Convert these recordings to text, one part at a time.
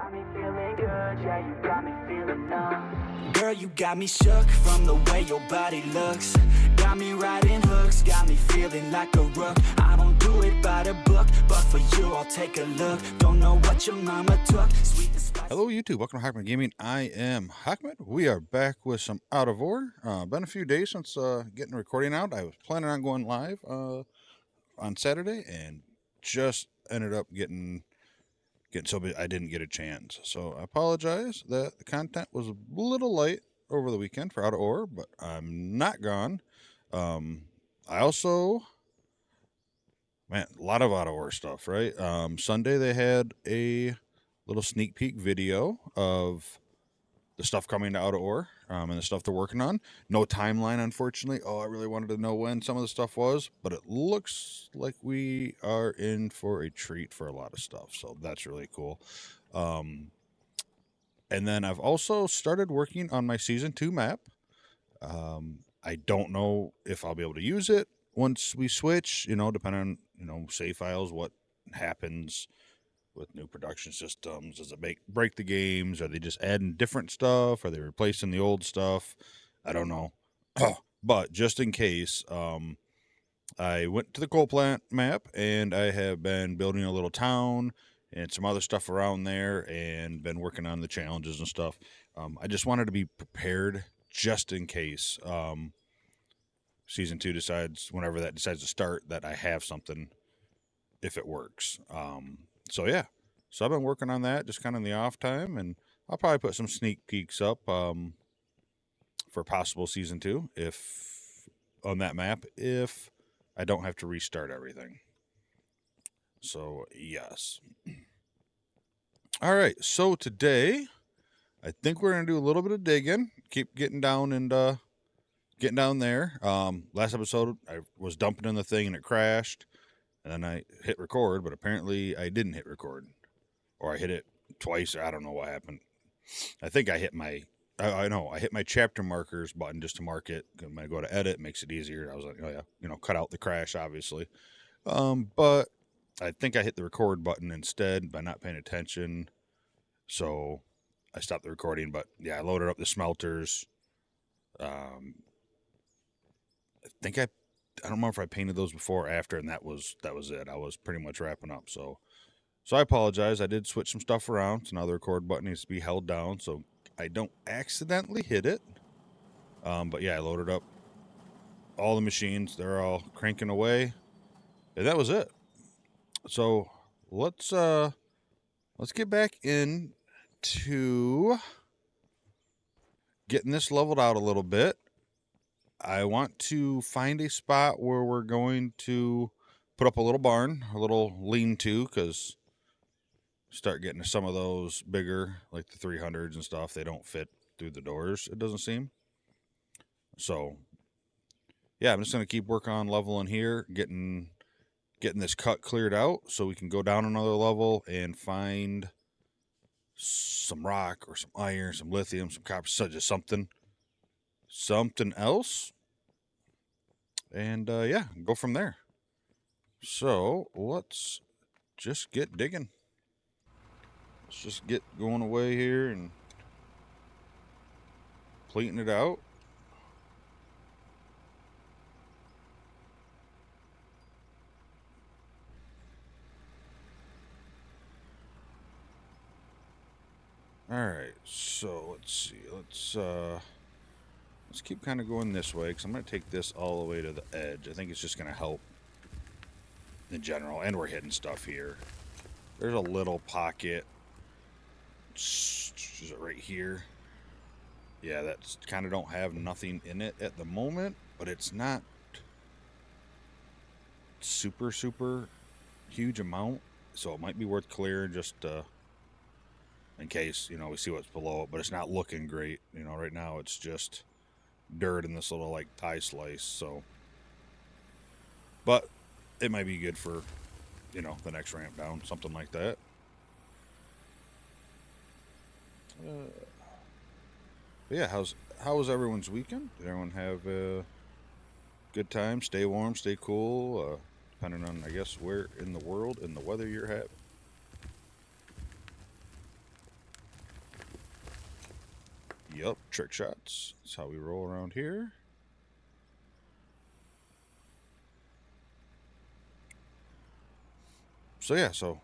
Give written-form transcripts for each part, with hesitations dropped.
got me feeling good, yeah, you got me feeling numb. Girl, you got me shook from the way your body looks. Got me riding hooks, got me feeling like a rook. I don't do it by the book, but for you I'll take a look. Don't know what your mama took, sweet and spicy. Hello YouTube, welcome to Hockman Gaming. I am Hockman. We are back with some Out of Order. Been a few days since getting the recording out. I was planning on going live on Saturday and just ended up getting so busy I didn't get a chance. So I apologize that the content was a little light over the weekend for Out of Order, but I'm not gone. I also, man, a lot of Out of Order stuff, right? Sunday they had a little sneak peek video of the stuff coming to Out of Order and the stuff they're working on. No timeline, unfortunately. Oh, I really wanted to know when some of the stuff was, but it looks like we are in for a treat for a lot of stuff. So that's really cool. And then I've also started working on my Season 2 map. I don't know if I'll be able to use it once we switch, depending on, save files, what happens with new production systems. Does it break the games? Are they just adding different stuff? Are they replacing the old stuff? I don't know. But just in case, I went to the coal plant map and I have been building a little town and some other stuff around there and been working on the challenges and stuff. I just wanted to be prepared just in case Season 2 whenever that decides to start, that I have something if it works. So yeah, so I've been working on that just kind of in the off time, and I'll probably put some sneak peeks up for possible Season 2 on that map if I don't have to restart everything. So yes. All right, so today I think we're gonna do a little bit of digging, keep getting down and getting down there. Last episode I was dumping in the thing and it crashed, and then I hit record, but apparently I didn't hit record. Or I hit it twice, or I don't know what happened. I think I hit my, I hit my chapter markers button just to mark it. When I go to edit, it makes it easier. I was like, oh yeah, cut out the crash, obviously. But I think I hit the record button instead by not paying attention. So I stopped the recording, but yeah, I loaded up the smelters. I think I don't remember if I painted those before or after, and that was it. I was pretty much wrapping up, so I apologize. I did switch some stuff around, so now the record button needs to be held down so I don't accidentally hit it. But yeah, I loaded up all the machines. They're all cranking away, and that was it. So let's get back into getting this leveled out a little bit. I want to find a spot where we're going to put up a little barn, a little lean-to, because start getting to some of those bigger, like the 300s and stuff, they don't fit through the doors, it doesn't seem. So yeah, I'm just going to keep working on leveling here, getting this cut cleared out so we can go down another level and find some rock or some iron, some lithium, some copper, just something else, and yeah, go from there. So let's just get digging. Let's just get going away here and pleating it out. All right, so let's see. Let's keep kind of going this way because I'm going to take this all the way to the edge. I think it's just going to help in general, and we're hitting stuff here. There's a little pocket. Is it right here? Yeah, that's kind of don't have nothing in it at the moment, but it's not super huge amount, so it might be worth clearing just in case, we see what's below it, but it's not looking great. Right now it's just dirt in this little like thigh slice, so, but it might be good for, the next ramp down, something like that. Yeah, how was everyone's weekend? Did everyone have a good time? Stay warm, stay cool, depending on, I guess, where in the world and the weather you're having. Yup, trick shots. That's how we roll around here. So yeah, so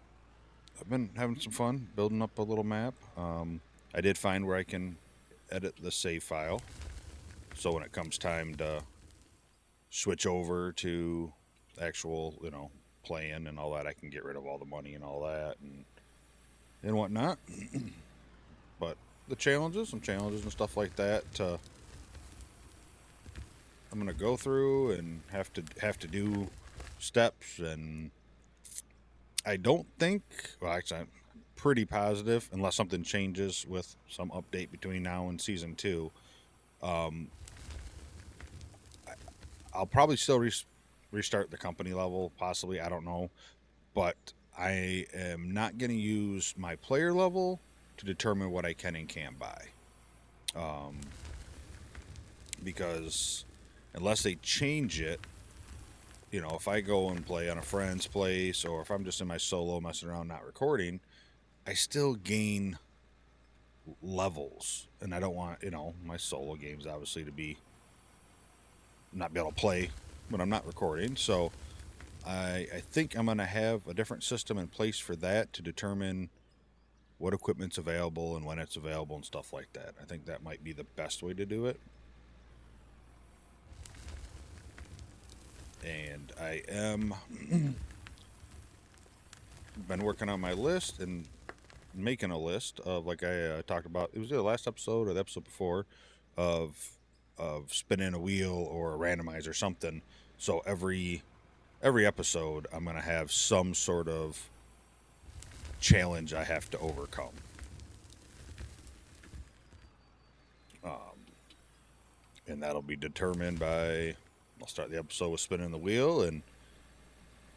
I've been having some fun building up a little map. I did find where I can edit the save file, so when it comes time to switch over to actual, playing and all that, I can get rid of all the money and all that and whatnot. But some challenges and stuff like that, I'm gonna go through and have to do steps, and I don't think. Well, actually, I'm pretty positive, unless something changes with some update between now and season 2. Um, I'll probably still restart the company level, possibly. I don't know, but I am not going to use my player level to determine what I can and can't buy, because unless they change it, if I go and play on a friend's place, or if I'm just in my solo messing around not recording, I still gain levels, and I don't want my solo games obviously to be not be able to play when I'm not recording. So I think I'm going to have a different system in place for that, to determine what equipment's available and when it's available and stuff like that. I think that might be the best way to do it. And I am been working on my list and making a list of, like I talked about, it was the last episode or the episode before, of spinning a wheel or a randomizer or something. So every episode I'm going to have some sort of challenge I have to overcome. And that'll be determined by, I'll start the episode with spinning the wheel, and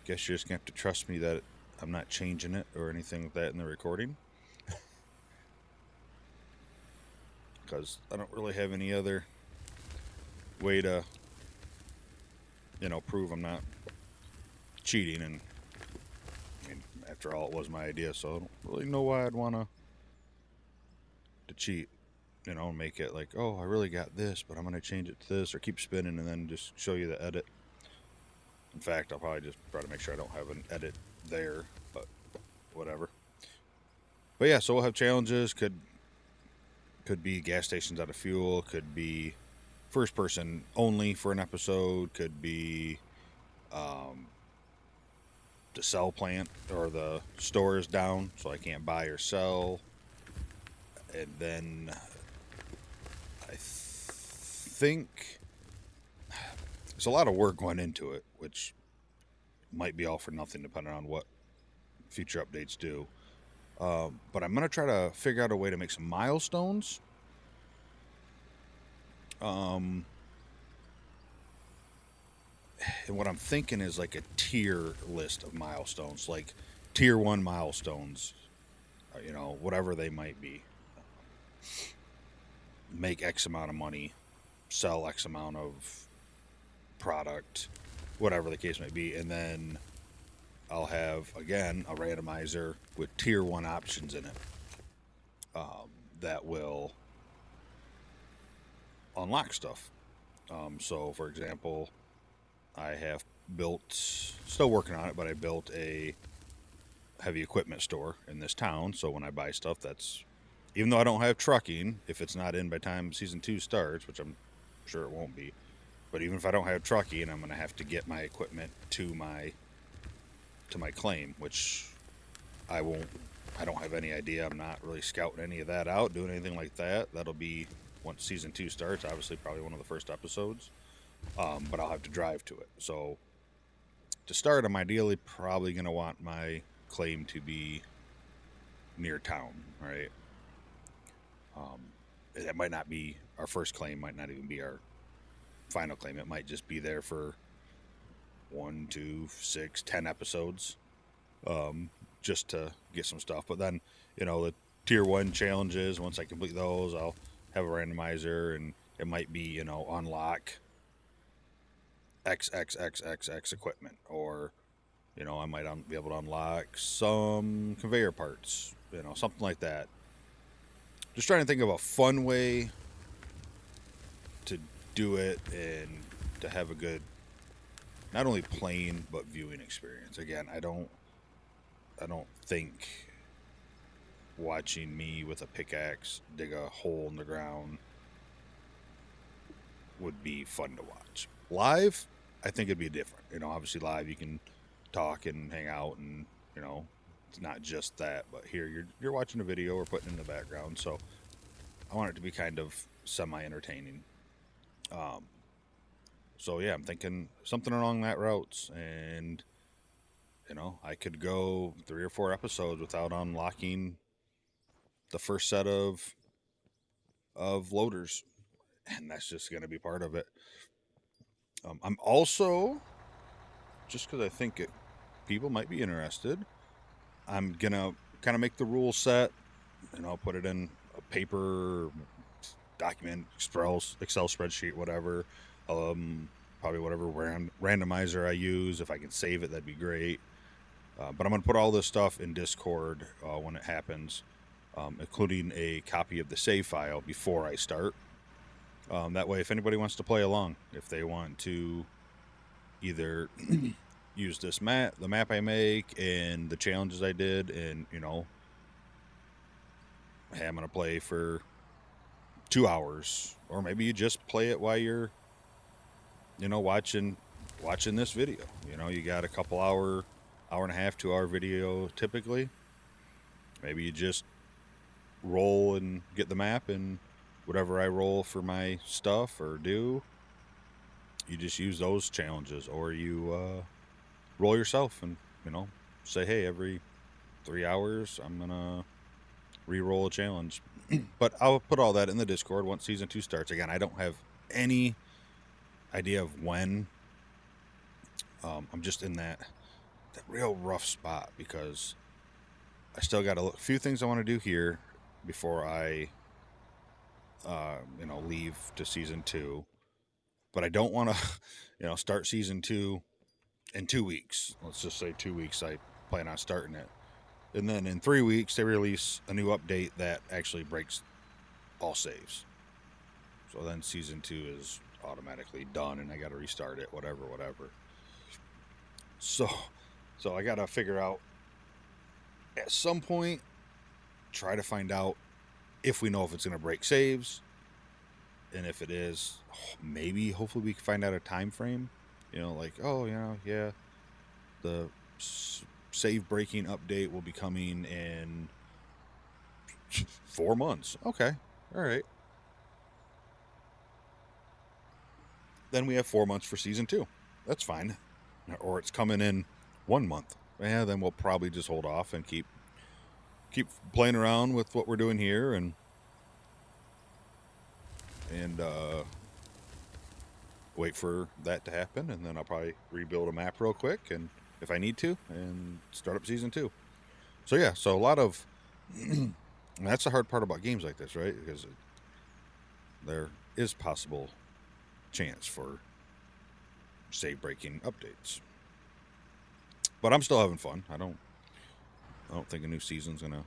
I guess you're just going to have to trust me that I'm not changing it or anything like that in the recording. Because I don't really have any other way to, prove I'm not cheating. And I mean, after all, it was my idea, so I don't really know why I'd want to cheat. Make it like, oh, I really got this, but I'm going to change it to this, or keep spinning and then just show you the edit. In fact, I'll probably just try to make sure I don't have an edit there, but whatever. But yeah, so we'll have challenges. Could be gas stations out of fuel, could be first person only for an episode, could be the sell plant or the store is down, so I can't buy or sell. And then I think there's a lot of work going into it, which might be all for nothing depending on what future updates do. But I'm going to try to figure out a way to make some milestones. And what I'm thinking is like a tier list of milestones, like tier 1 milestones, whatever they might be. Make X amount of money, sell X amount of product, whatever the case may be. And then I'll have, again, a randomizer with tier 1 options in it that will unlock stuff. So, for example, I have still working on it, but I built a heavy equipment store in this town. So when I buy stuff, even though I don't have trucking, if it's not in by time season 2 starts, which I'm sure it won't be, but even if I don't have trucking, I'm going to have to get my equipment to my claim, which I don't have any idea. I'm not really scouting any of that out, doing anything like that. That'll be once season 2 starts, obviously probably one of the first episodes. But I'll have to drive to it. So to start, I'm ideally probably going to want my claim to be near town, right? That might not be our first claim, might not even be our final claim. It might just be there for 1, 2, 6, 10 episodes, just to get some stuff. But then, the tier 1 challenges, once I complete those, I'll have a randomizer, and it might be, unlock XXXXX equipment, or I might be able to unlock some conveyor parts, something like that. Just trying to think of a fun way do it and to have a good, not only playing but viewing experience. Again, I don't think watching me with a pickaxe dig a hole in the ground would be fun to watch. Live, I think it'd be different. Obviously live you can talk and hang out, and it's not just that. But here you're watching a video or putting in the background, so I want it to be kind of semi-entertaining. So yeah, I'm thinking something along that routes, and I could go 3 or 4 episodes without unlocking the first set of loaders, and that's just going to be part of it. I'm also, just because I think people might be interested, I'm gonna kind of make the rule set, put it in a paper document, Excel spreadsheet, whatever. Probably whatever randomizer I use. If I can save it, that'd be great. But I'm gonna put all this stuff in Discord when it happens, including a copy of the save file before I start. That way, if anybody wants to play along, if they want to either use this map, the map I make, and the challenges I did, and hey, I'm gonna play for 2 hours, or maybe you just play it while you're, watching this video. You got a couple hour and a half, 2 hour video typically. Maybe you just roll and get the map, and whatever I roll for my stuff or do, you just use those challenges, or you roll yourself and say, hey, every 3 hours I'm gonna re-roll a challenge. But I'll put all that in the Discord once season 2 starts. Again, I don't have any idea of when. I'm just in that real rough spot because I still got a few things I want to do here before I leave to season 2. But I don't want to start season 2 in 2 weeks. Let's just say 2 weeks I plan on starting it. And then in 3 weeks, they release a new update that actually breaks all saves. So then season 2 is automatically done, and I got to restart it, whatever. So I got to figure out at some point, try to find out if we know if it's going to break saves. And if it is, maybe, hopefully we can find out a time frame. Yeah, the save breaking update will be coming in 4 months. Okay, all right. Then we have 4 months for season 2. That's fine. Or it's coming in 1 month. Yeah, then we'll probably just hold off and keep playing around with what we're doing here, and wait for that to happen, and then I'll probably rebuild a map real quick, and if I need to, and start up season 2. So yeah, so a lot of that's the hard part about games like this, right? Because there is possible chance for save breaking updates, but I'm still having fun. I don't think a new season's gonna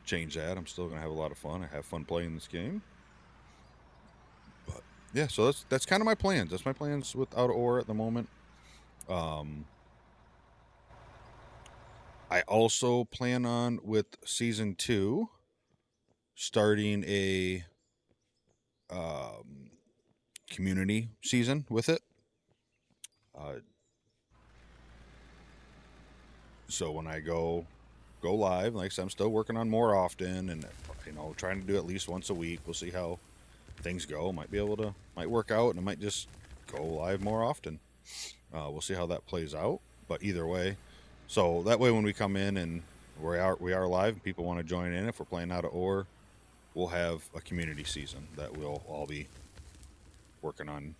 change that. I'm still gonna have a lot of fun. I have fun playing this game. But yeah, so that's kind of my plans. That's my plans with Out of Ore at the moment. I also plan on, with season 2, starting a community season with it. So when I go live, like I said, I'm still working on more often, and trying to do at least once a week. We'll see how things go. Might work out, and I might just go live more often. We'll see how that plays out. But either way, so that way when we come in and we are live, and people want to join in, if we're playing Out of Ore, we'll have a community season that we'll all be working on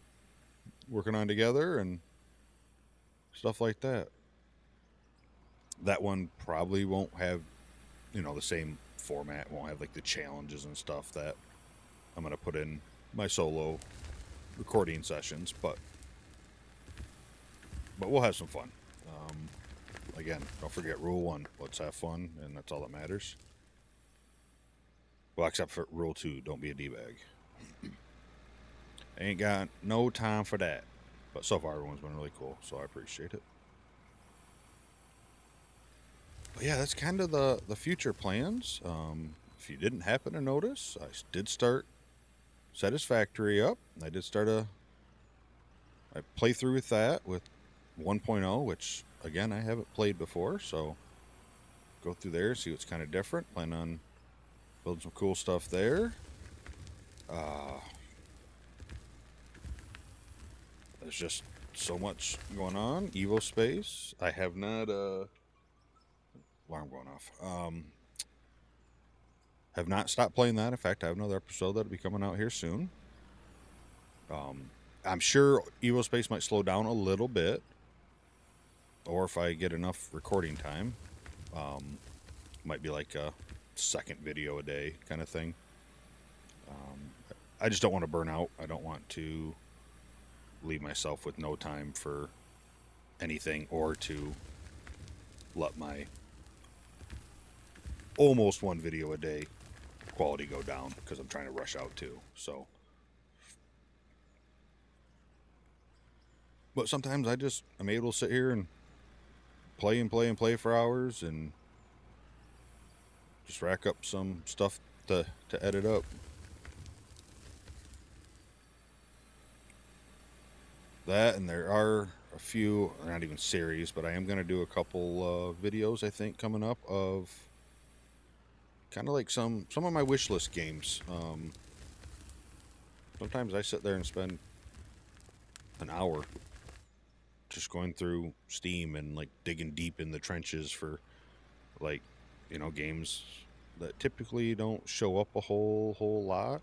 together and stuff like that. That one probably won't have the same format, won't have like the challenges and stuff that I'm going to put in my solo recording sessions, but we'll have some fun. Again, don't forget rule 1, let's have fun, and that's all that matters. Well, except for rule 2, don't be a D-bag. Ain't got no time for that. But so far, everyone's been really cool, so I appreciate it. But yeah, that's kind of the future plans. If you didn't happen to notice, I did start Satisfactory up. I did start I play through with that with 1.0, which again I haven't played before, so go through there, see what's kind of different. Plan on building some cool stuff there. Uh, there's just so much going on. Evo Space. I have not. Alarm going off. Have not stopped playing that. In fact, I have another episode that'll be coming out here soon. Um, I'm sure Evo Space might slow down a little bit, or if I get enough recording time, um, might be like a second video a day kind of thing. Um, I just don't want to burn out. I don't want to leave myself with no time for anything or to let my almost one video a day quality go down because I'm trying to rush out too. So, but sometimes I'm able to sit here and play and play and play for hours and just rack up some stuff to edit up. That, and there are a few, not even series, but I am going to do a couple videos I think coming up of kind of like some of my wish list games. Sometimes I sit there and spend an hour just going through Steam and like digging deep in the trenches for like games that typically don't show up a whole lot,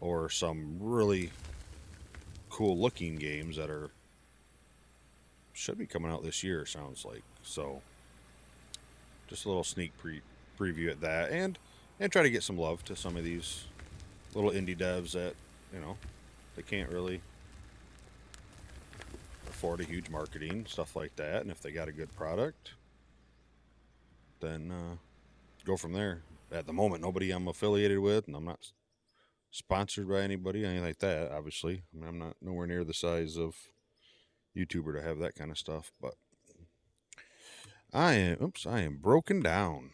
or some really cool looking games that are should be coming out this year. Sounds like so. Just a little sneak preview at that, and try to get some love to some of these little indie devs that they can't really afford a huge marketing stuff like that. And if they got a good product, then go from there. At the moment, nobody I'm affiliated with, and I'm not sponsored by anybody, anything like that. Obviously, I mean, I'm not nowhere near the size of YouTuber to have that kind of stuff. But I am broken down.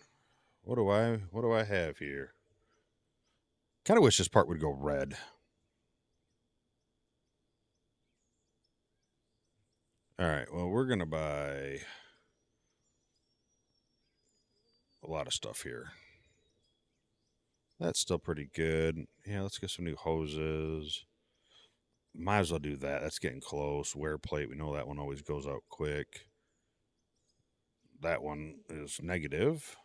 What do I have here? Kind of wish this part would go red. All right, well, we're gonna buy a lot of stuff here. That's still pretty good. Yeah, let's get some new hoses. Might as well do that. That's getting close. Wear plate. We know that one always goes out quick. That one is negative.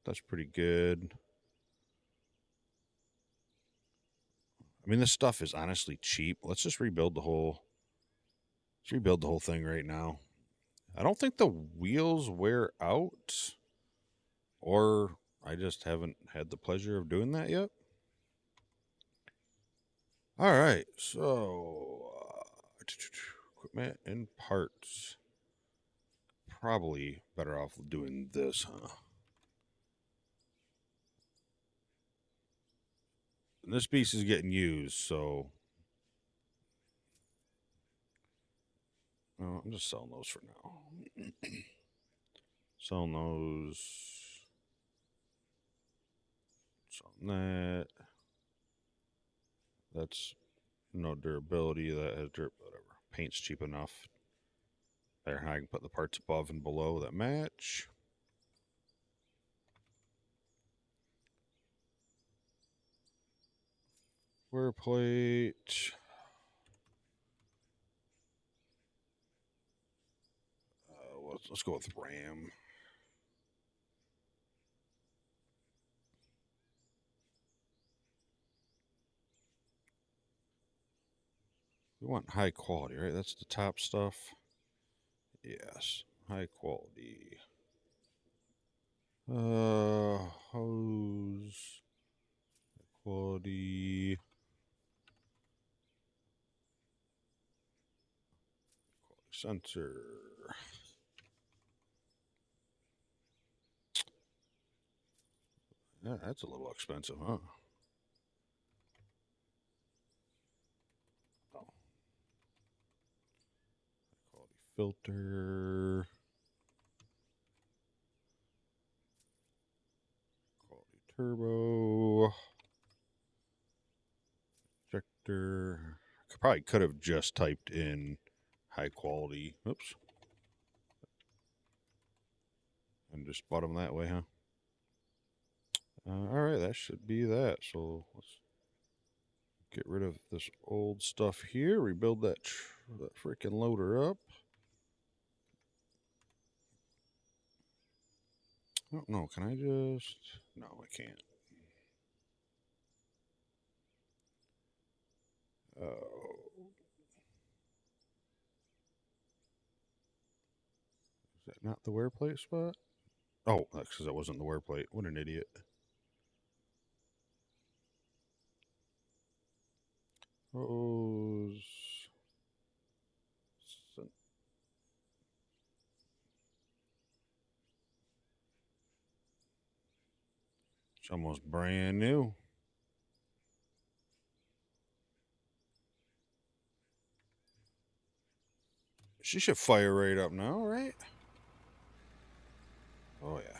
That's pretty good. I mean, this stuff is honestly cheap. Let's rebuild the whole thing right now. I don't think the wheels wear out, or I just haven't had the pleasure of doing that yet. All right, so equipment and parts. Probably better off doing this, huh? And this piece is getting used, so I'm just selling those for now. Selling those. Selling that. That's no durability. That has whatever. Paint's cheap enough. There, I can put the parts above and below that match. Wear plate. Let's go with RAM. We want high quality, right? That's the top stuff. Yes, high quality. Hose quality. Sensor. Yeah, that's a little expensive, huh? filter, quality turbo, injector. Probably could have just typed in high quality. Oops. And just bought them that way, huh? All right, that should be that. So let's get rid of this old stuff here. Rebuild that freaking loader up. Oh, no, can I just... No, I can't. Is that not the wear plate spot? Oh, that's because that wasn't the wear plate. What an idiot. Hose. It's almost brand new. She should fire right up now, right? Oh, yeah.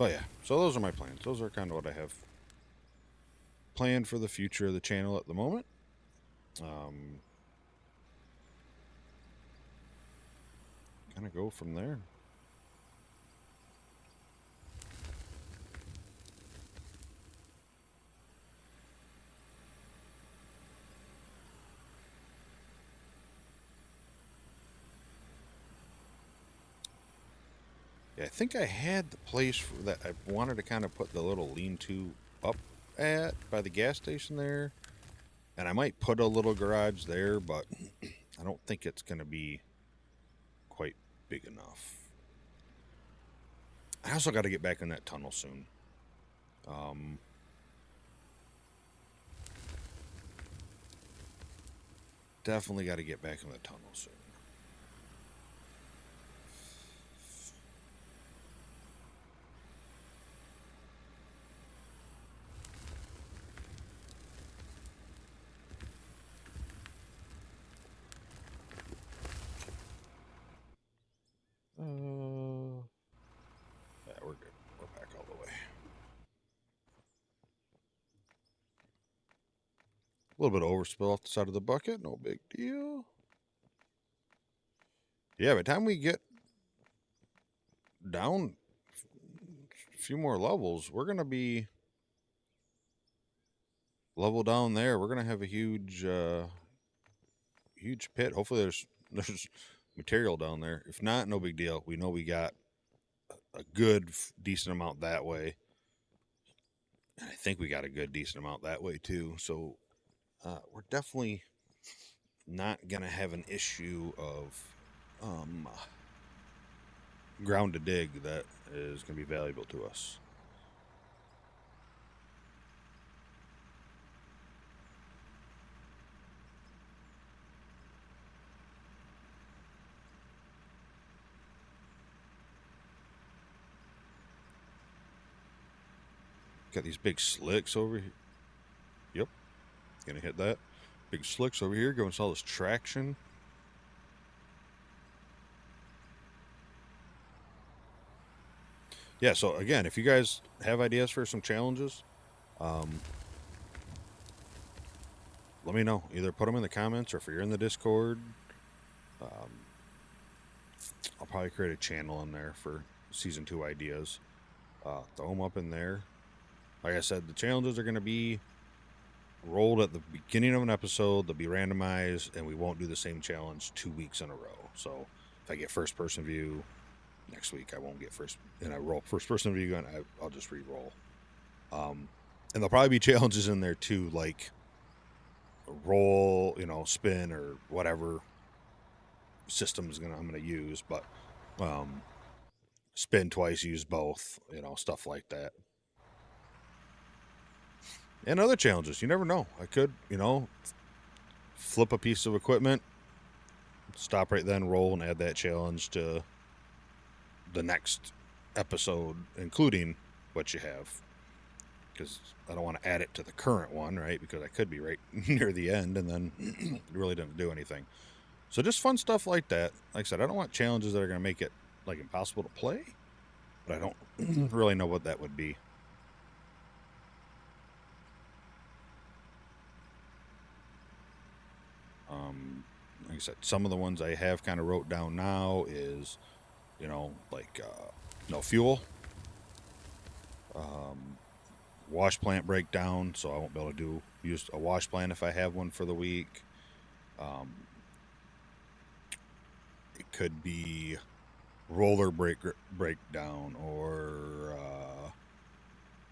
Oh, yeah. So those are my plans. Those are kind of what I have planned for the future of the channel at the moment. Kind of go from there. Yeah, I think I had the place that I wanted to kind of put the little lean-to up at by the gas station there. And I might put a little garage there, but I don't think it's going to be quite big enough. I also got to get back in that tunnel soon. Definitely got to get back in the tunnel soon. Yeah, we're good. We're back all the way. A little bit of overspill off the side of the bucket. No big deal. Yeah, by the time we get down a few more levels, we're going to be level down there. We're going to have a huge huge pit. Hopefully there's material down there. If not, no big deal. We know we got a good decent amount that way. And I think we got a good decent amount that way too. So we're definitely not going to have an issue of ground to dig that is going to be valuable to us. Got these big slicks over here. Yep. Gonna hit that. Big slicks over here. Go install this traction. Yeah, so again, if you guys have ideas for some challenges, let me know. Either put them in the comments or if you're in the Discord, I'll probably create a channel in there for Season 2 ideas. Throw them up in there. Like I said, the challenges are going to be rolled at the beginning of an episode. They'll be randomized, and we won't do the same challenge 2 weeks in a row. So if I get first-person view next week, I won't get and I roll first-person view, and I'll just re-roll. And there'll probably be challenges in there too, like roll, spin or whatever system I'm gonna use, but spin twice, use both, stuff like that. And other challenges, you never know. I could, flip a piece of equipment, stop right then, roll, and add that challenge to the next episode, including what you have. Because I don't want to add it to the current one, right? Because I could be right near the end and then it really didn't do anything. So just fun stuff like that. Like I said, I don't want challenges that are going to make it like impossible to play, but I don't really know what that would be. Like I said, some of the ones I have kind of wrote down now is, like no fuel, wash plant breakdown, so I won't be able to use a wash plant if I have one for the week. It could be roller breakdown or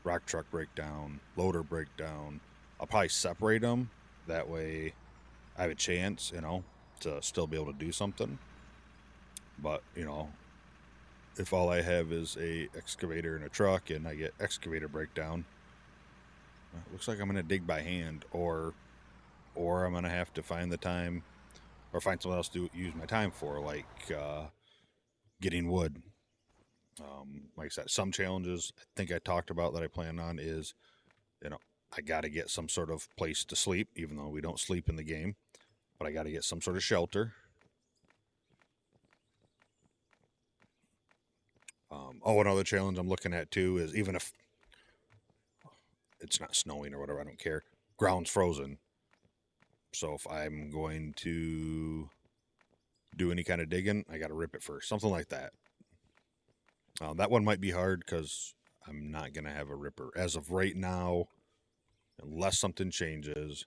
rock truck breakdown, loader breakdown. I'll probably separate them. That way I have a chance, to still be able to do something. But, if all I have is a excavator and a truck and I get excavator breakdown, it looks like I'm going to dig by hand or I'm going to have to find the time or find someone else to use my time for, like getting wood. Like I said, some challenges I think I talked about that I plan on is, I got to get some sort of place to sleep, even though we don't sleep in the game, but I got to get some sort of shelter. Another challenge I'm looking at too is, even if it's not snowing or whatever, I don't care. Ground's frozen. So if I'm going to do any kind of digging, I got to rip it first. Something like that. That one might be hard because I'm not going to have a ripper. As of right now, unless something changes,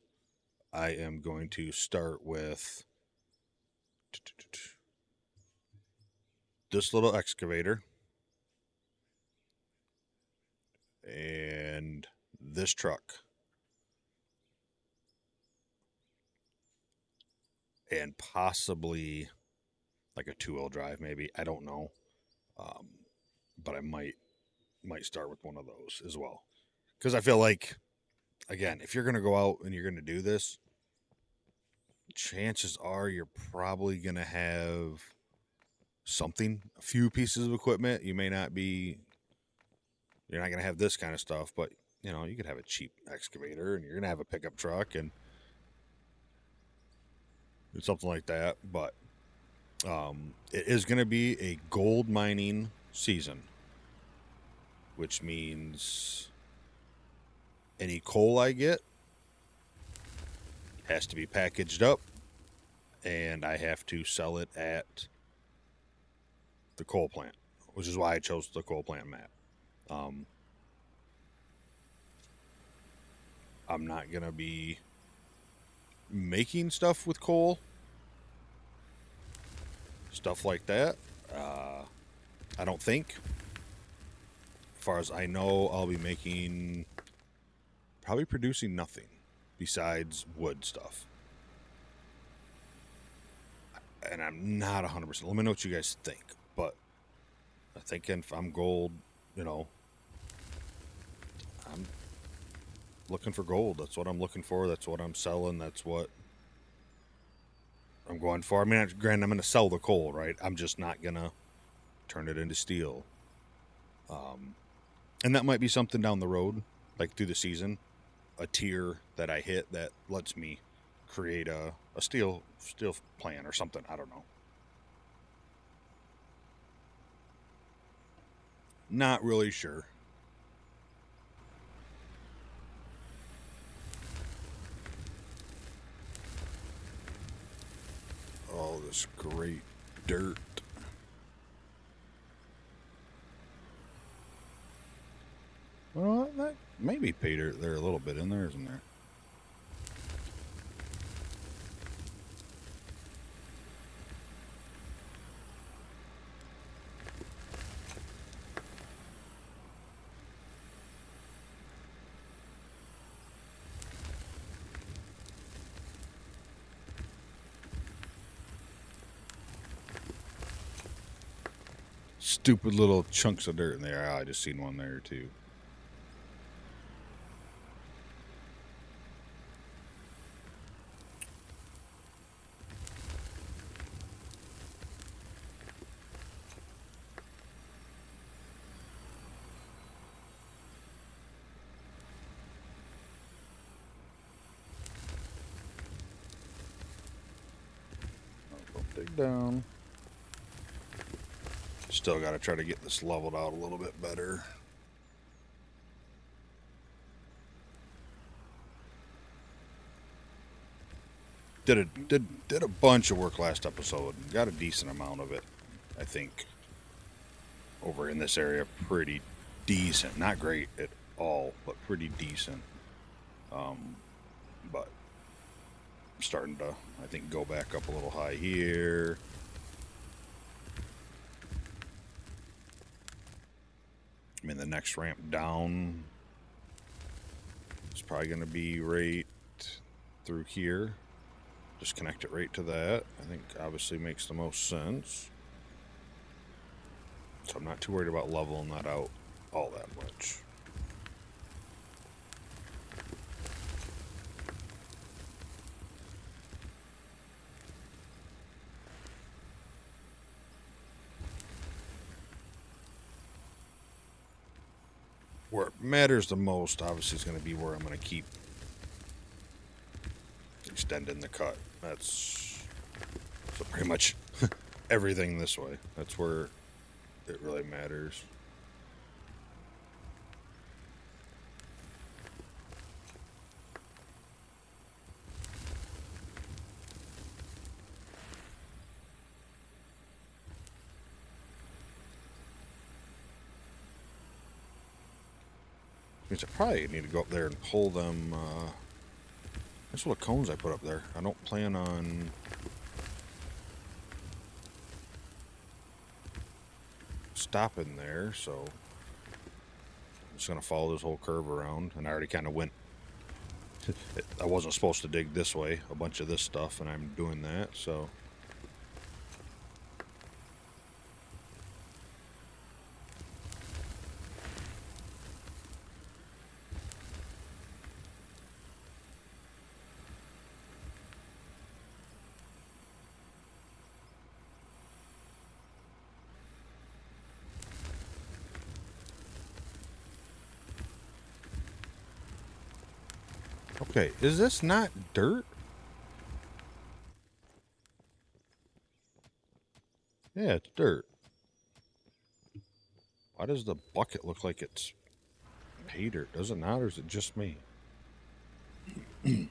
I am going to start with this little excavator and this truck. And possibly like a 2-wheel drive, maybe. I don't know. But I might start with one of those as well. Because I feel like, again, if you're going to go out and you're going to do this, chances are you're probably going to have something, a few pieces of equipment. You're not going to have this kind of stuff, but, you could have a cheap excavator and you're going to have a pickup truck and something like that. But it is going to be a gold mining season, which means any coal I get has to be packaged up and I have to sell it at the coal plant, which is why I chose the coal plant map. I'm not going to be making stuff with coal, stuff like that. I don't think. As far as I know, I'll be probably producing nothing besides wood stuff. And I'm not 100%. Let me know what you guys think. But I think if I'm gold, I'm looking for gold. That's what I'm looking for. That's what I'm selling. That's what I'm going for. I mean, granted, I'm going to sell the coal, right? I'm just not going to turn it into steel. And that might be something down the road, like through the season, a tier that I hit that lets me create a steel plan or something. I don't know. Not really sure. All this great dirt. Well, that maybe pay dirt there a little bit in there, isn't there? Stupid little chunks of dirt in there. I just seen one there too. back down. Still got to try to get this leveled out a little bit better. Did a bunch of work last episode. Got a decent amount of it, I think. Over in this area, pretty decent. Not great at all, but pretty decent. But I'm starting to, I think, go back up a little high here. I mean, the next ramp down is probably going to be right through here. Just connect it right to that. I think obviously makes the most sense. So I'm not too worried about leveling that out all that much. Where it matters the most, obviously, is going to be where I'm going to keep extending the cut. That's so pretty much everything this way. That's where it really matters. Means I probably need to go up there and pull them. That's what cones I put up there. I don't plan on stopping there, so I'm just gonna follow this whole curve around. And I already kind of went. I wasn't supposed to dig this way. A bunch of this stuff, and I'm doing that. So. Okay, is this not dirt? Yeah, it's dirt. Why does the bucket look like it's pay dirt? Does it not, or is it just me? I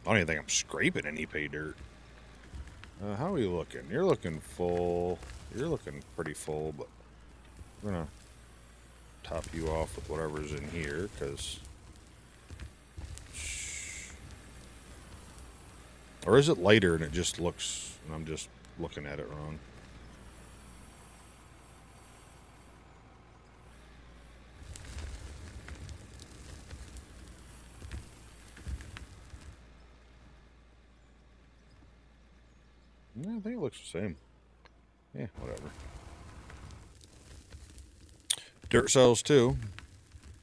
don't even think I'm scraping any pay dirt. How are you looking? You're looking full. You're looking pretty full, but I'm gonna top you off with whatever's in here, because... Or is it lighter and it just looks... and I'm just looking at it wrong? Yeah, I think it looks the same. Yeah, whatever. Dirt sells too.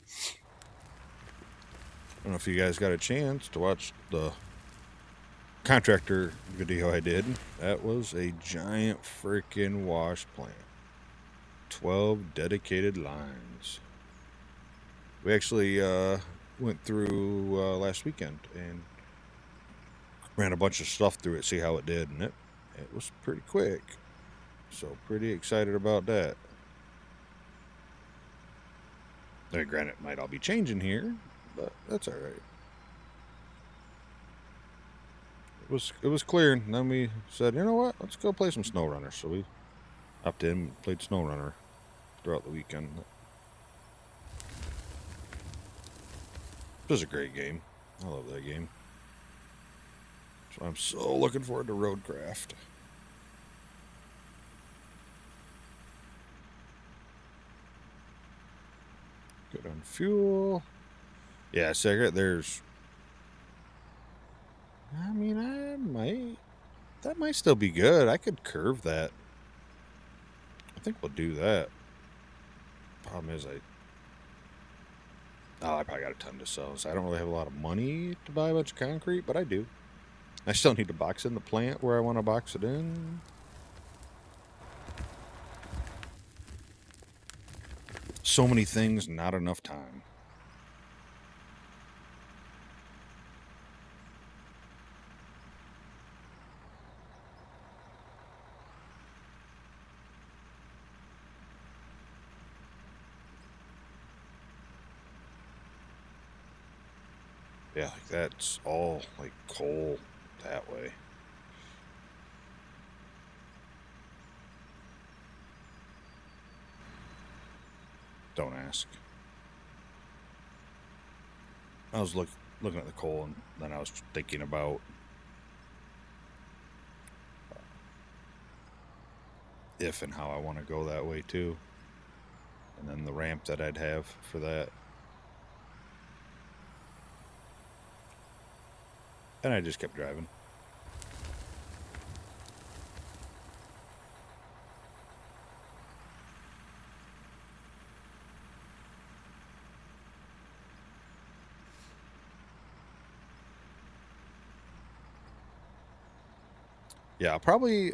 I don't know if you guys got a chance to watch the contractor video I did. That was a giant freaking wash plant. 12 dedicated lines. We actually went through last weekend and ran a bunch of stuff through it, see how it did, and it was pretty quick. So pretty excited about that. I mean, granted, it might all be changing here, but that's all right. It was clear, and then we said, you know what, let's go play some SnowRunner. So we hopped in and played SnowRunner throughout the weekend. It was a great game. I love that game. So I'm so looking forward to Roadcraft. Good on fuel. Yeah, cigarette, there's... I mean, that might still be good. I could curve that. I think we'll do that. Problem is, I probably got a ton to sell, so I don't really have a lot of money to buy a bunch of concrete, but I do. I still need to box in the plant where I want to box it in. So many things, not enough time. Yeah, like that's all like coal that way. Don't ask. I was looking at the coal, and then I was thinking about if and how I want to go that way too, and then the ramp that I'd have for that. And I just kept driving. Yeah, I'll probably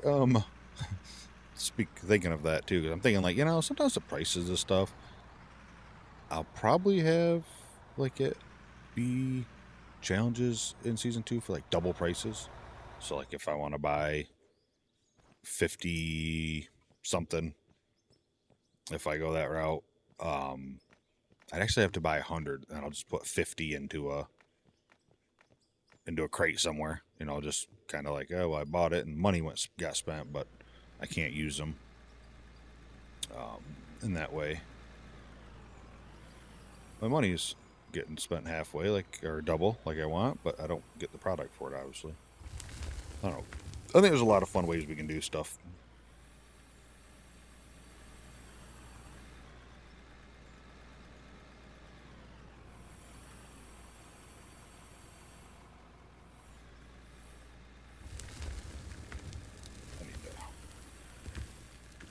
thinking of that too, because I'm thinking like, sometimes the prices of stuff, I'll probably have like it be challenges in season 2 for like double prices. So like if I want to buy 50 something, if I go that route, um I'd actually have to buy 100, and I'll just put 50 into a crate somewhere. Just kind of like, oh, well, I bought it and money got spent, but I can't use them in that way. My money's getting spent halfway, like, or double, like I want, but I don't get the product for it, obviously. I don't know. I think there's a lot of fun ways we can do stuff.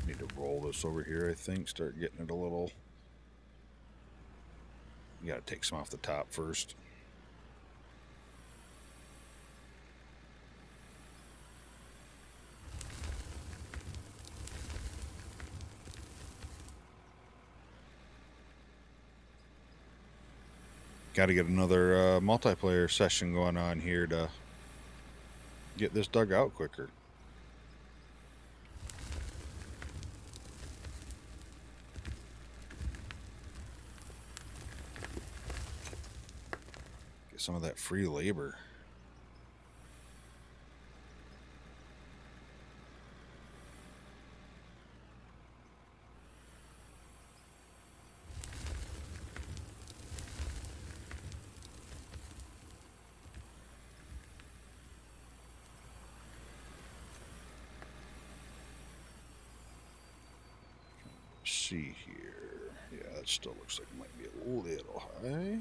I need to roll this over here, I think, start getting it a little. You gotta take some off the top first. Got to get another multiplayer session going on here to get this dug out quicker. Get some of that free labor. See here. Yeah, that still looks like it might be a little high.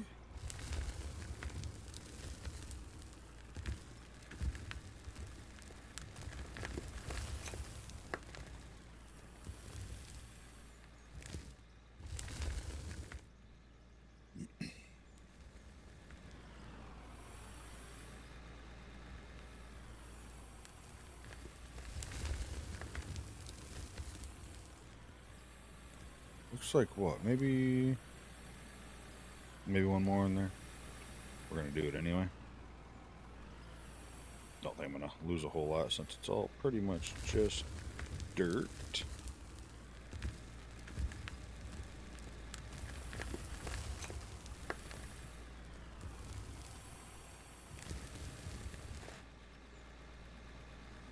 Looks like what? Maybe one more in there. We're gonna do it anyway. Don't think I'm gonna lose a whole lot since it's all pretty much just dirt.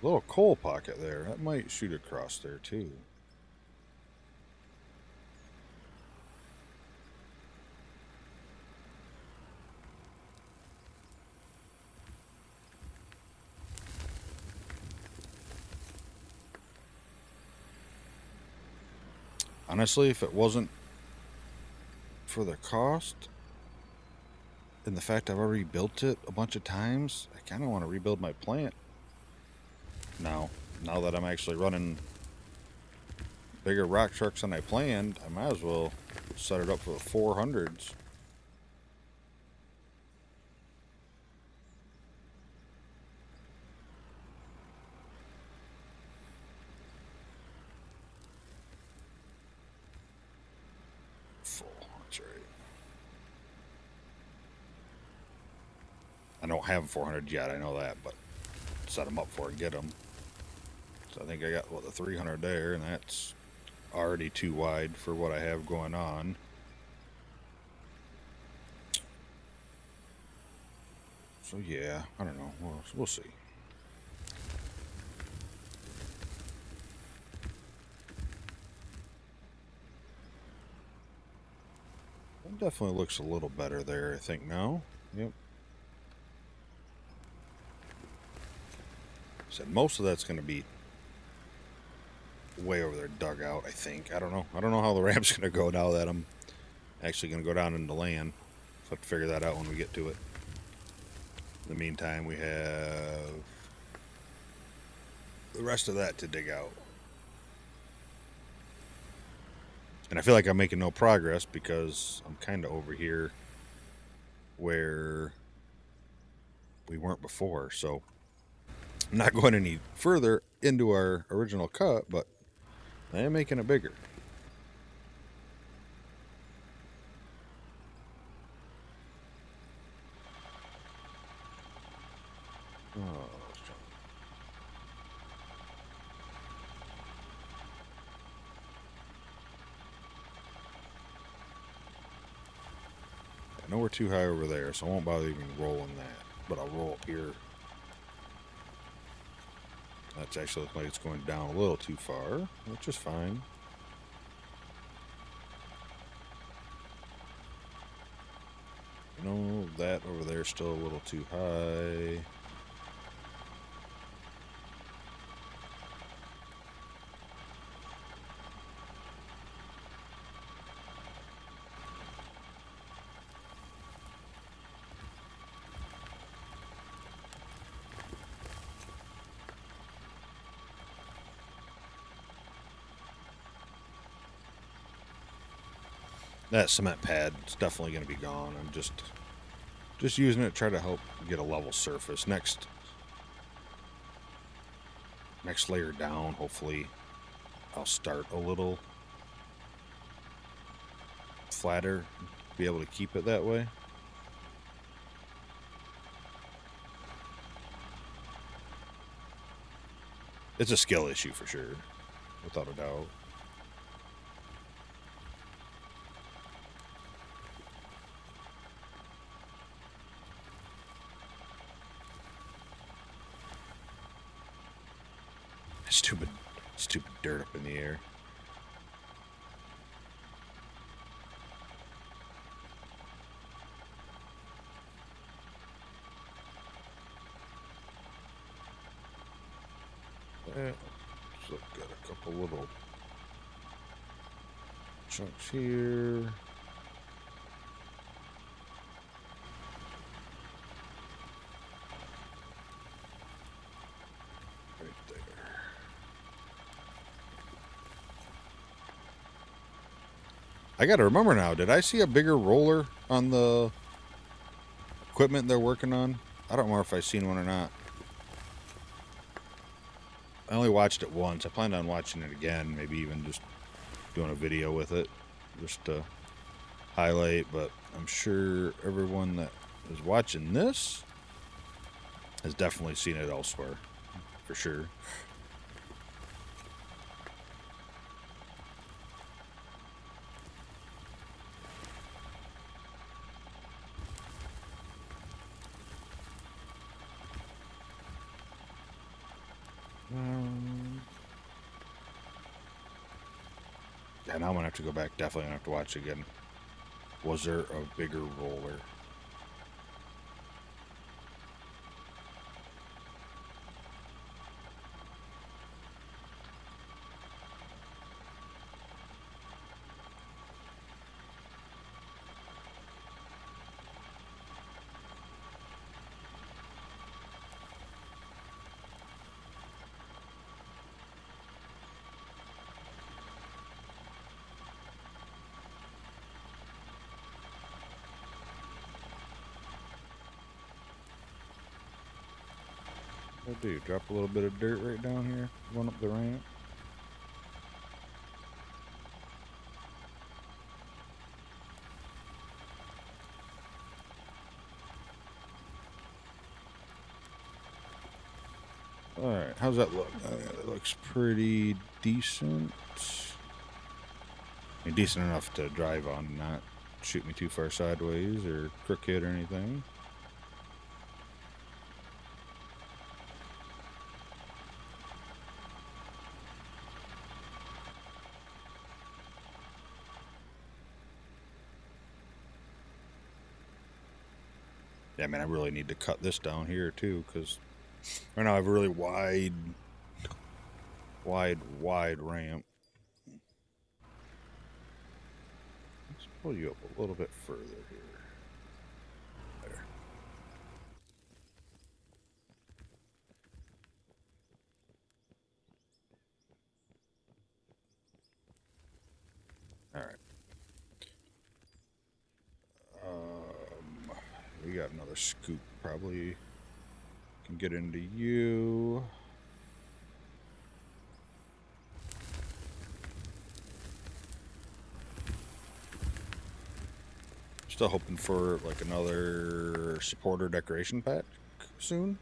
Little coal pocket there. That might shoot across there too. Honestly, if it wasn't for the cost and the fact I've already built it a bunch of times, I kind of want to rebuild my plant now. Now that I'm actually running bigger rock trucks than I planned, I might as well set it up for the 400s. Full, that's right. I don't have 400 yet, I know that, but set them up for it, get them. So I think I got, the 300 there, and that's already too wide for what I have going on. So yeah, I don't know. We'll see. It definitely looks a little better there, I think, now. Yep. Said most of that's going to be way over there dug out, I think. I don't know. I don't know how the ramp's going to go now that I'm actually going to go down into land. So I have to figure that out when we get to it. In the meantime, we have the rest of that to dig out. And I feel like I'm making no progress because I'm kind of over here where we weren't before. So I'm not going any further into our original cut, but I am making it bigger. Oh, I know we're too high over there, so I won't bother even rolling that. But I'll roll up here. That's actually looking like it's going down a little too far, which is fine. You know, that over there is still a little too high. That cement pad is definitely going to be gone. I'm just using it to try to help get a level surface. Next layer down, hopefully I'll start a little flatter, be able to keep it that way. It's a skill issue for sure, without a doubt. Stupid dirt up in the air. So got a couple little chunks here. Right there. I gotta remember now, did I see a bigger roller on the equipment they're working on? I don't remember if I've seen one or not. I only watched it once. I planned on watching it again, maybe even just doing a video with it, just to highlight, but I'm sure everyone that is watching this has definitely seen it elsewhere, for sure. Yeah, now I'm gonna have to go back. Definitely gonna have to watch it again. Was there a bigger roller? I do. Drop a little bit of dirt right down here, going up the ramp. Alright, how's that look? It looks pretty decent. I mean, decent enough to drive on, not shoot me too far sideways or crooked or anything. Yeah, man, I really need to cut this down here too, because right now I have a really wide ramp. Let's pull you up a little bit further here. There. All right. We got another scoop. Probably can get into you. Still hoping for like another supporter decoration pack soon.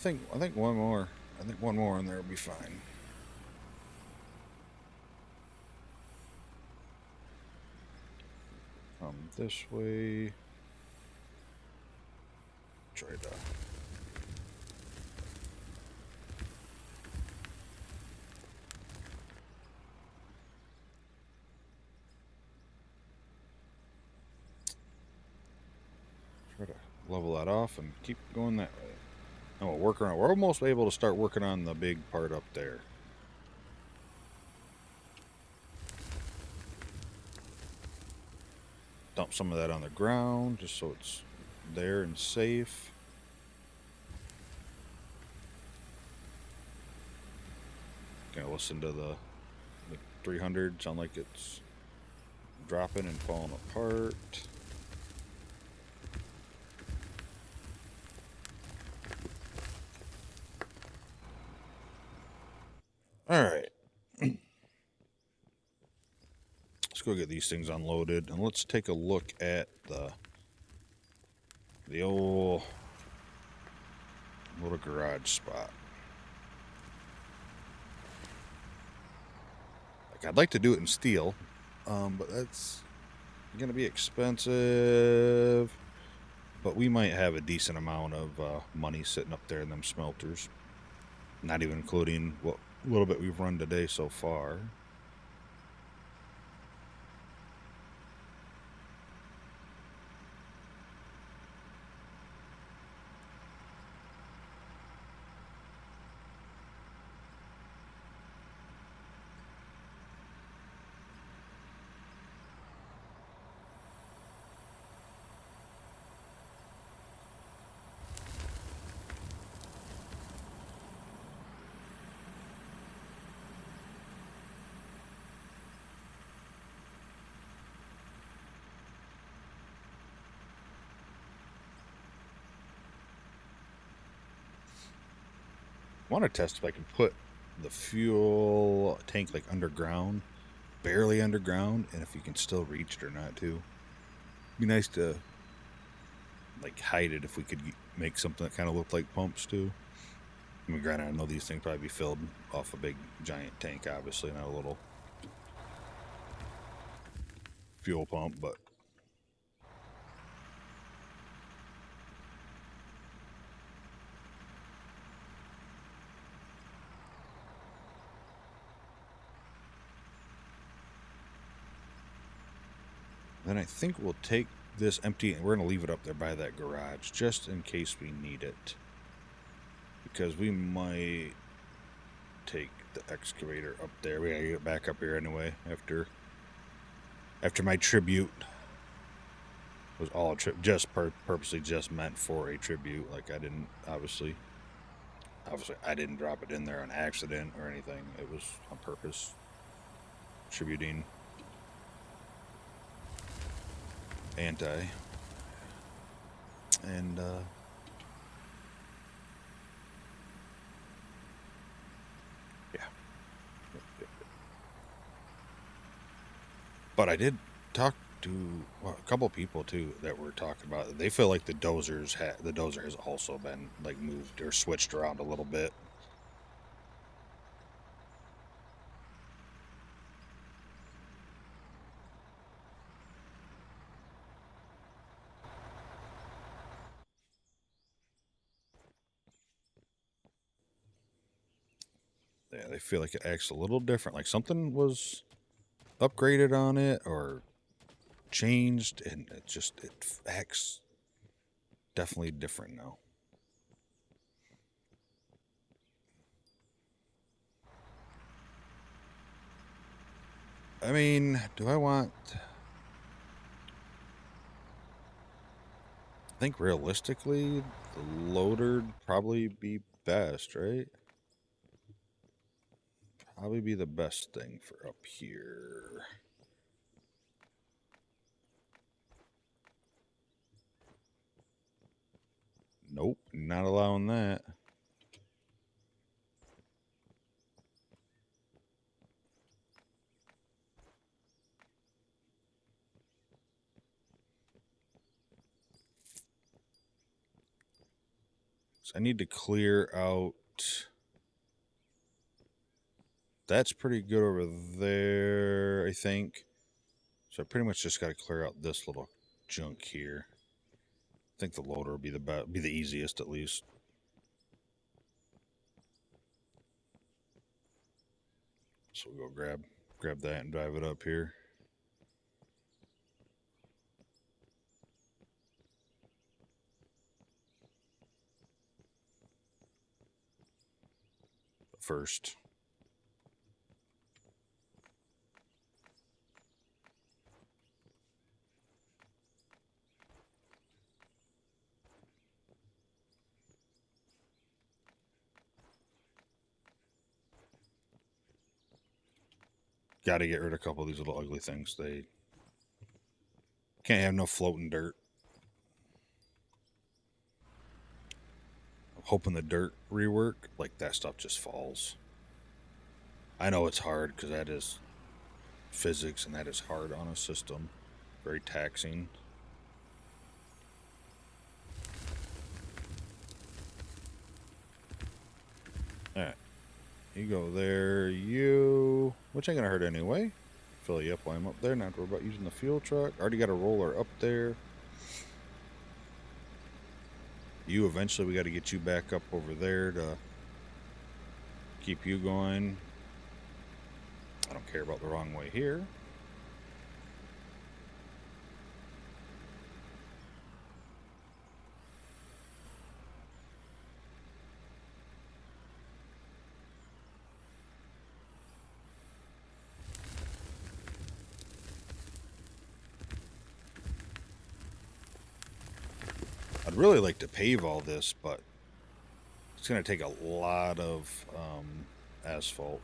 I think one more. I think one more in there will be fine. Come this way. Try to. Try to level that off and keep going that way. And we'll work around. We're almost able to start working on the big part up there. Dump some of that on the ground just so it's there and safe. Gonna listen to the 300 sound like it's dropping and falling apart. All right. Let's go get these things unloaded and let's take a look at the old little garage spot. Like I'd like to do it in steel, but that's gonna be expensive. But we might have a decent amount of money sitting up there in them smelters, not even including what little bit we've run today so far. I want to test if I can put the fuel tank like underground, barely underground, and if you can still reach it or not too. Be nice to like hide it if we could make something that kind of looked like pumps too. I mean, granted, I know these things probably be filled off a big giant tank, obviously, not a little fuel pump, but then I think we'll take this empty and we're going to leave it up there by that garage just in case we need it. Because we might take the excavator up there. We gotta get it back up here anyway after my tribute was all just purposely just meant for a tribute. Like I didn't obviously I didn't drop it in there on accident or anything. It was on purpose, tributing anti and yeah. But I did talk to a couple people too that were talking about it. They feel like the dozer has also been like moved or switched around a little bit. Yeah, they feel like it acts a little different, like something was upgraded on it or changed, and it acts definitely different now. I mean, do I want? I think realistically, the loader'd probably be best, right? Probably be the best thing for up here. Nope, not allowing that. So I need to clear out. That's pretty good over there, I think. So I pretty much just got to clear out this little junk here. I think the loader will be be the easiest at least. So we'll go grab that and drive it up here. First. Got to get rid of a couple of these little ugly things. They can't have no floating dirt. I'm hoping the dirt rework, like that stuff just falls. I know it's hard because that is physics and that is hard on a system. Very taxing. Alright. You go there. You. Which ain't gonna hurt anyway. Fill you up while I'm up there. Not worry about using the fuel truck. Already got a roller up there. You eventually, we got to get you back up over there to keep you going. I don't care about the wrong way here. I'd really like to pave all this, but it's going to take a lot of asphalt.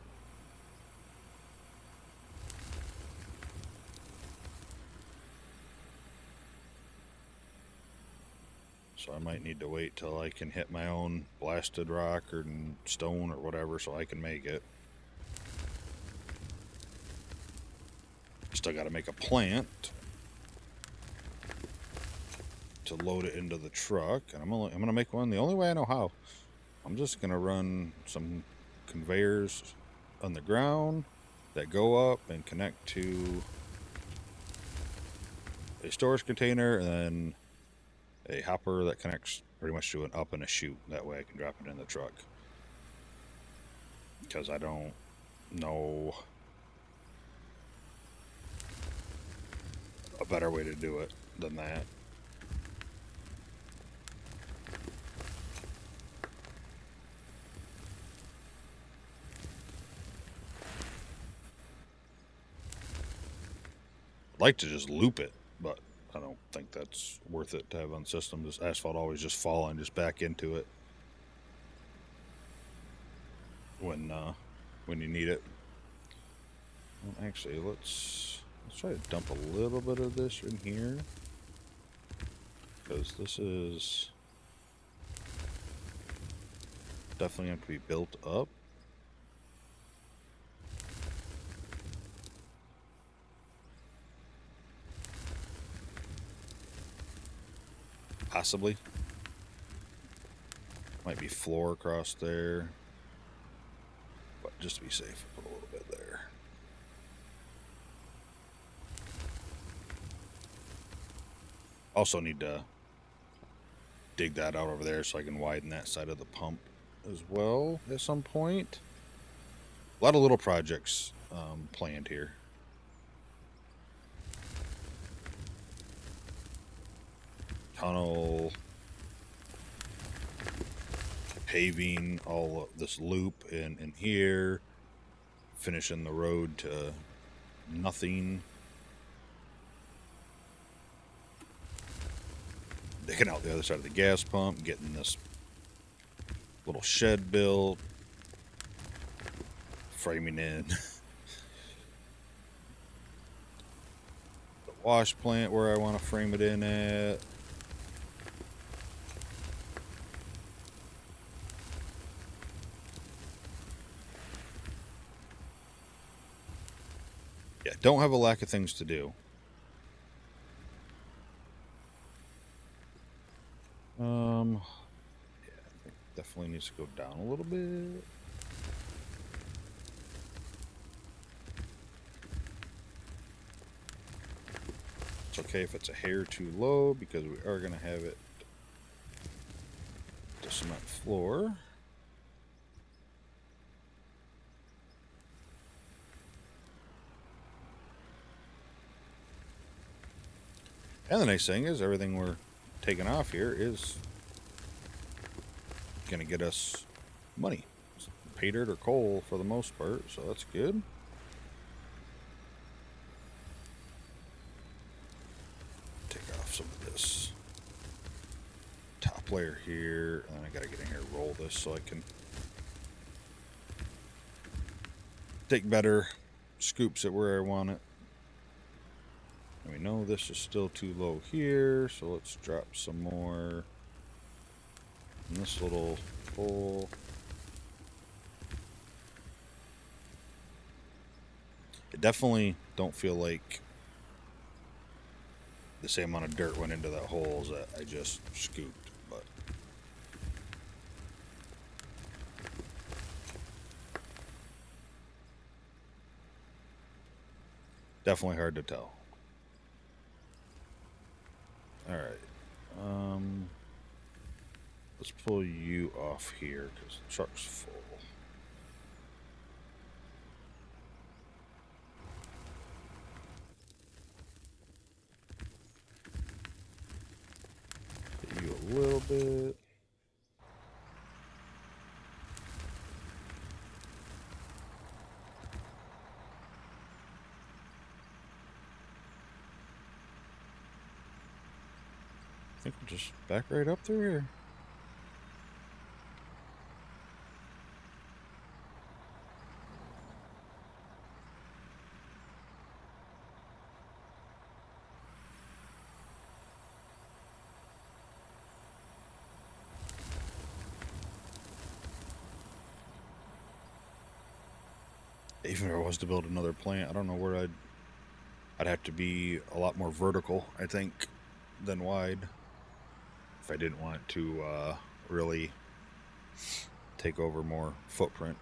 So I might need to wait till I can hit my own blasted rock or stone or whatever so I can make it. Still got to make a plant to load it into the truck, and I'm gonna make one the only way I know how. I'm just gonna run some conveyors on the ground that go up and connect to a storage container, and then a hopper that connects pretty much to an up and a chute. That way I can drop it in the truck. Because I don't know a better way to do it than that. I'd like to just loop it, but I don't think that's worth it to have on system. This asphalt always just falling just back into it when you need it. Well, actually, let's try to dump a little bit of this in here, because this is definitely have to be built up. Possibly. Might be floor across there. But just to be safe, put a little bit there. Also need to dig that out over there so I can widen that side of the pump as well at some point. A lot of little projects planned here. Tunnel, paving all of this loop in here, finishing the road to nothing. Digging out the other side of the gas pump, getting this little shed built, framing in the wash plant where I want to frame it in at. Yeah, don't have a lack of things to do. Yeah, I think definitely needs to go down a little bit. It's okay if it's a hair too low because we are going to have it to cement floor. And the nice thing is everything we're taking off here is going to get us money. It's pay dirt or coal for the most part, so that's good. Take off some of this top layer here, and I got to get in here and roll this so I can take better scoops at where I want it. And we know this is still too low here, so let's drop some more in this little hole. I definitely don't feel like the same amount of dirt went into that hole as that I just scooped, but definitely hard to tell. All right, let's pull you off here because the truck's full. Hit you a little bit. I think we'll just back right up through here. Even if I was to build another plant, I don't know where I'd have to be a lot more vertical, I think, than wide if I didn't want to really take over more footprint.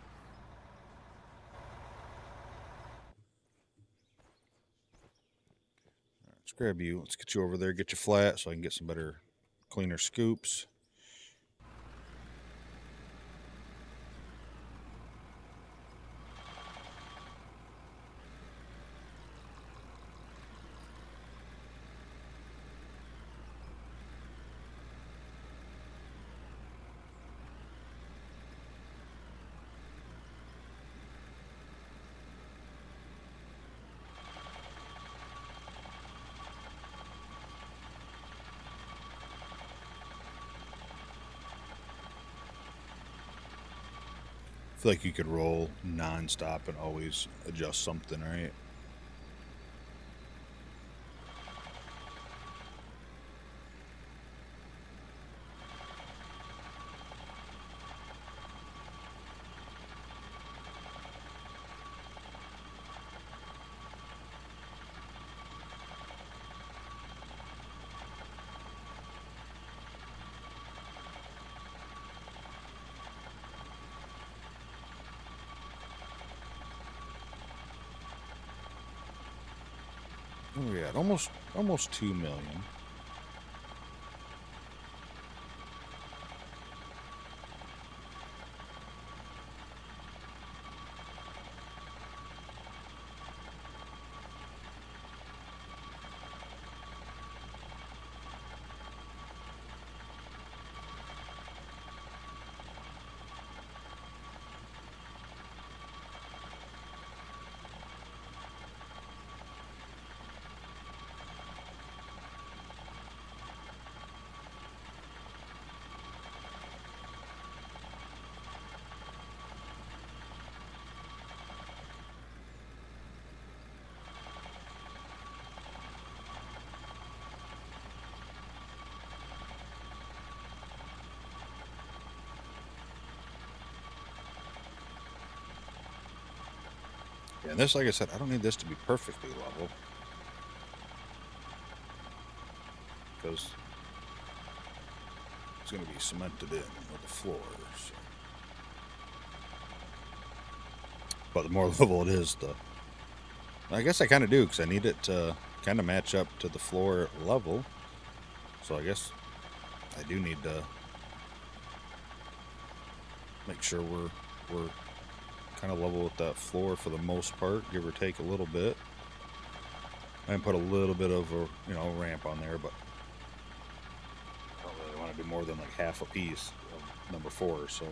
Let's grab you. Let's get you over there, get you flat so I can get some better, cleaner scoops. I feel like you could roll non-stop and always adjust something, right? Oh yeah, almost 2 million. Yeah, and this, like I said, I don't need this to be perfectly level because it's going to be cemented in with the floor. So. But the more level it is, the I guess I kind of do because I need it to kind of match up to the floor level. So I guess I do need to make sure we're kind of level with that floor for the most part, give or take a little bit. And put a little bit of a ramp on there, but I don't really want to do more than like half a piece of number 4. So.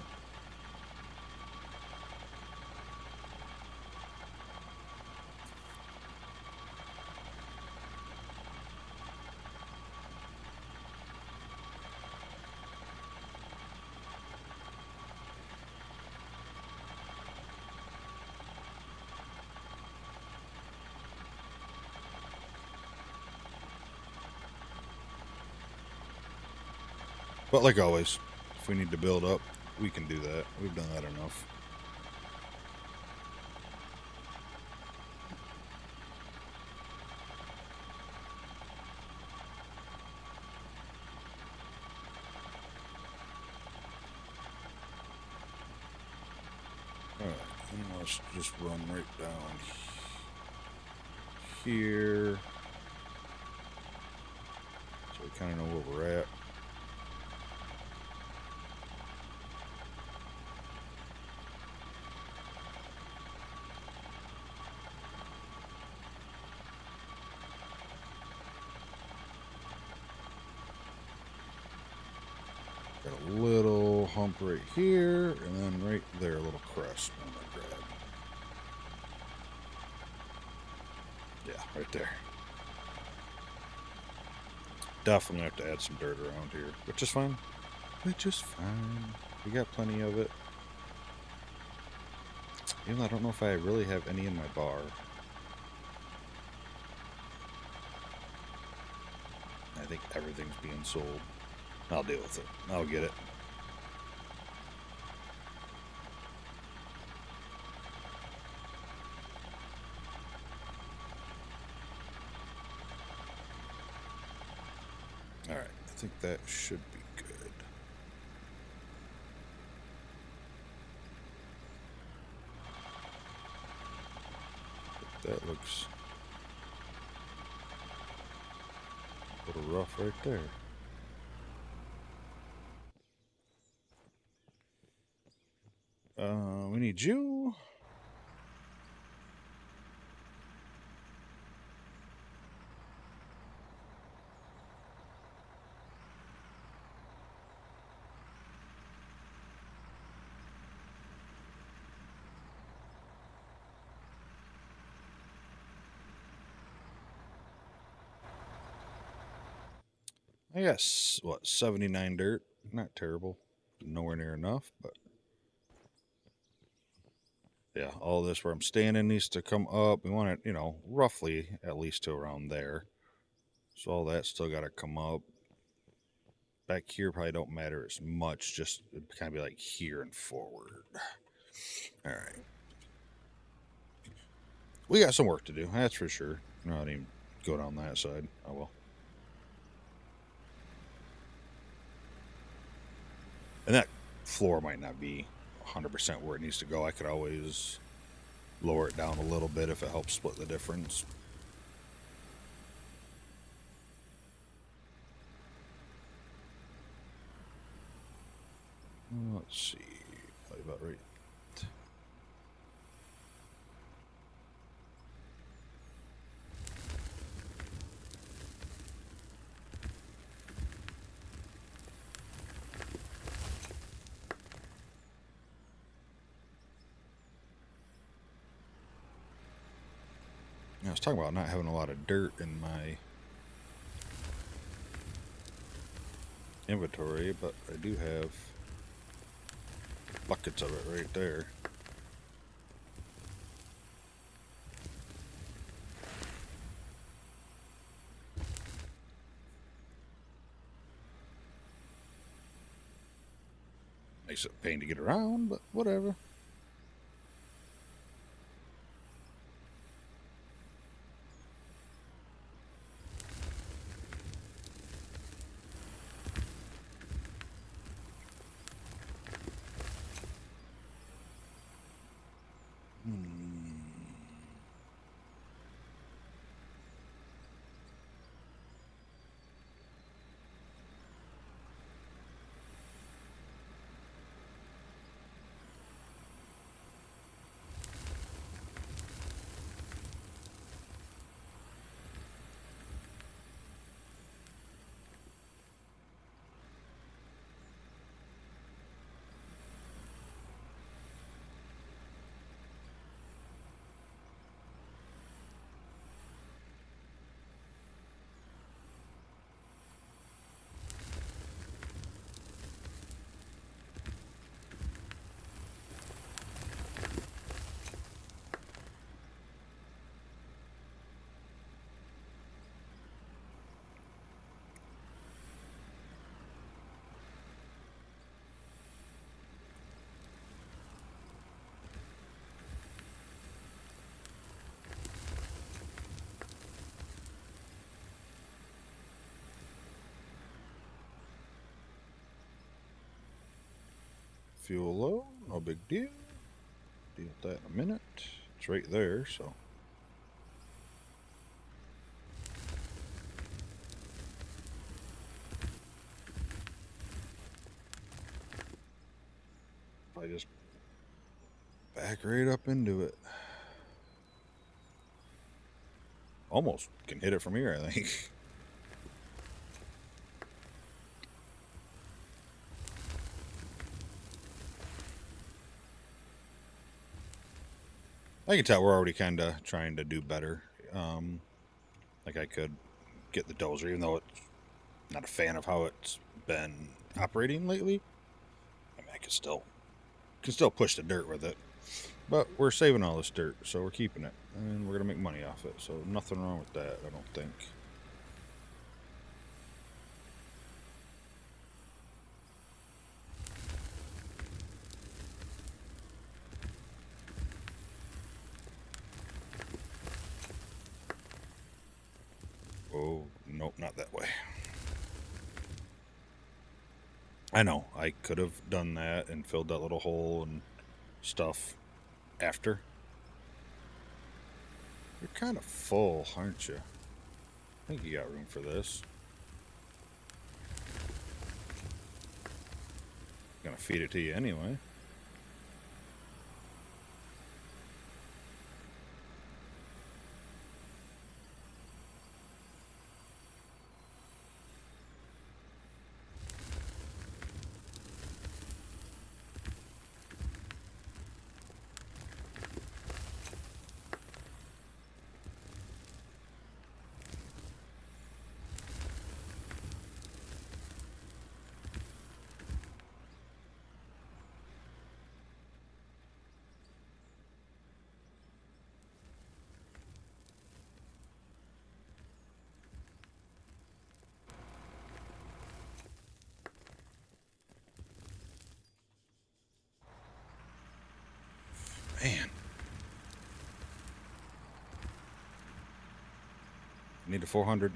But like always, if we need to build up, we can do that. We've done that enough. Alright, and let's just run right down here. So we kind of know where we're at. Got a little hump right here, and then right there, a little crest I'm gonna grab. Yeah, right there. Definitely have to add some dirt around here, which is fine. Which is fine. We got plenty of it. Even though I don't know if I really have any in my bar. I think everything's being sold. I'll deal with it. I'll get it. Alright, I think that should be good. That looks a little rough right there. We need you. I guess, what, 79 dirt? Not terrible. Nowhere near enough, but yeah, all this where I'm standing needs to come up. We want it, roughly at least to around there. So all that still got to come up. Back here probably don't matter as much, just kind of be like here and forward. All right. We got some work to do, that's for sure. No, I didn't even go down that side. Oh well. And that floor might not be 100% where it needs to go. I could always lower it down a little bit if it helps split the difference. Let's see. Probably about right. I was talking about not having a lot of dirt in my inventory, but I do have buckets of it right there. Makes it a pain to get around, but whatever. Hmm. Fuel low, no big deal. Deal with that in a minute. It's right there, so. I just back right up into it. Almost can hit it from here, I think. I can tell we're already kind of trying to do better. Like I could get the dozer, even though it's not a fan of how it's been operating lately. I mean, I can still push the dirt with it, but we're saving all this dirt, so we're keeping it, and we're gonna make money off it. So nothing wrong with that, I don't think. Oh nope, not that way. I know I could have done that and filled that little hole and stuff after. You're kind of full, aren't you? I think you got room for this. Gonna feed it to you anyway. Man, I need a 400.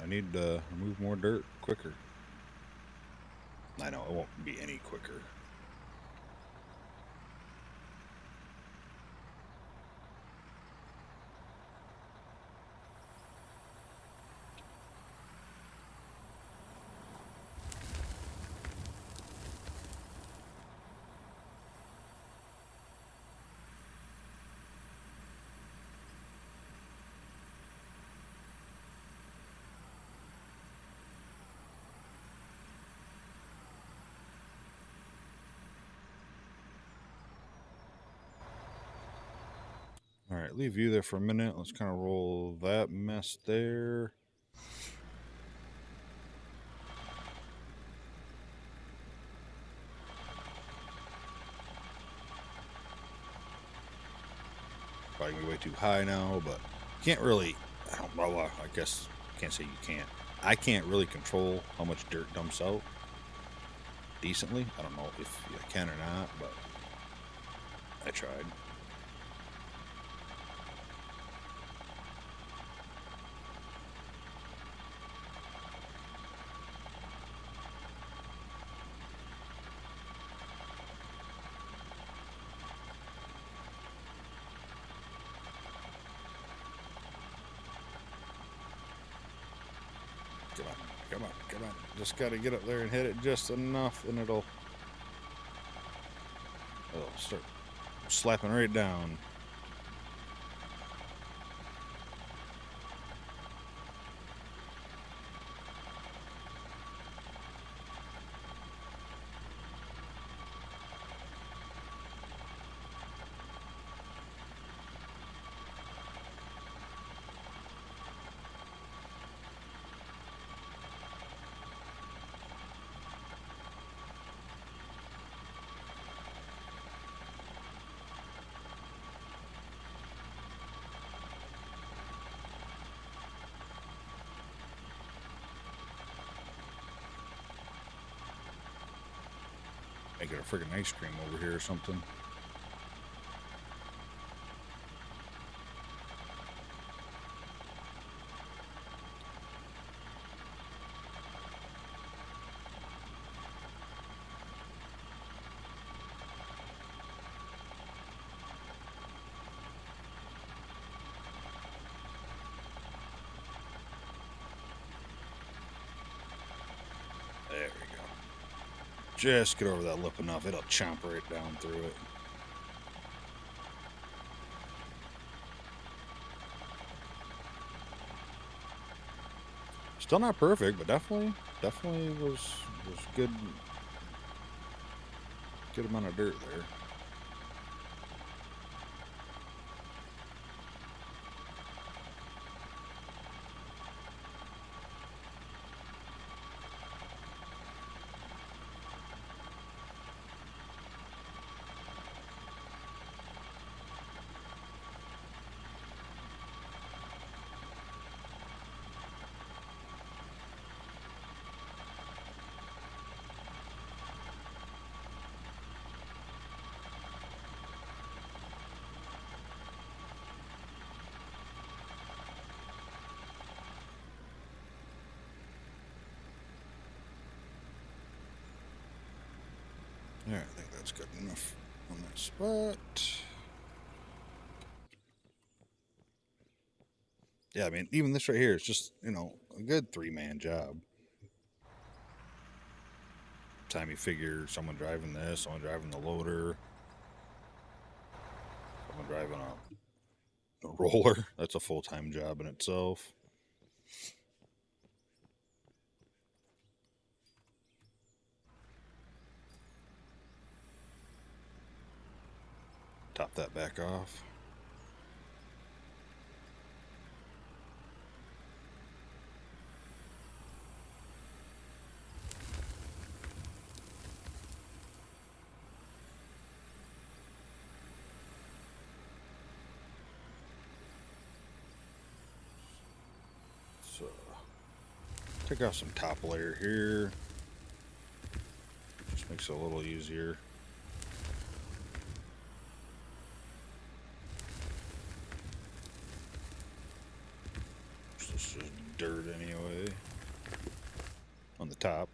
I need to remove more dirt quicker. I know it won't be any quicker. All right, leave you there for a minute. Let's kind of roll that mess there. Probably gonna be way too high now, but can't really. I don't know. I guess can't say you can't. I can't really control how much dirt dumps out decently. I don't know if I can or not, but I tried. Come on, come on. Just got to get up there and hit it just enough, and it'll start slapping right down. Make it a friggin' ice cream over here or something. There we go. Just get over that lip enough. It'll chomp right down through it. Still not perfect, but definitely was good. Good amount of dirt there. Yeah, I think that's good enough on that spot. Yeah, I mean, even this right here is just, a good 3-man job. Time you figure someone driving this, someone driving the loader, someone driving a roller, that's a full-time job in itself. Top that back off. So, take off some top layer here. Just makes it a little easier. This is just dirt anyway on the top.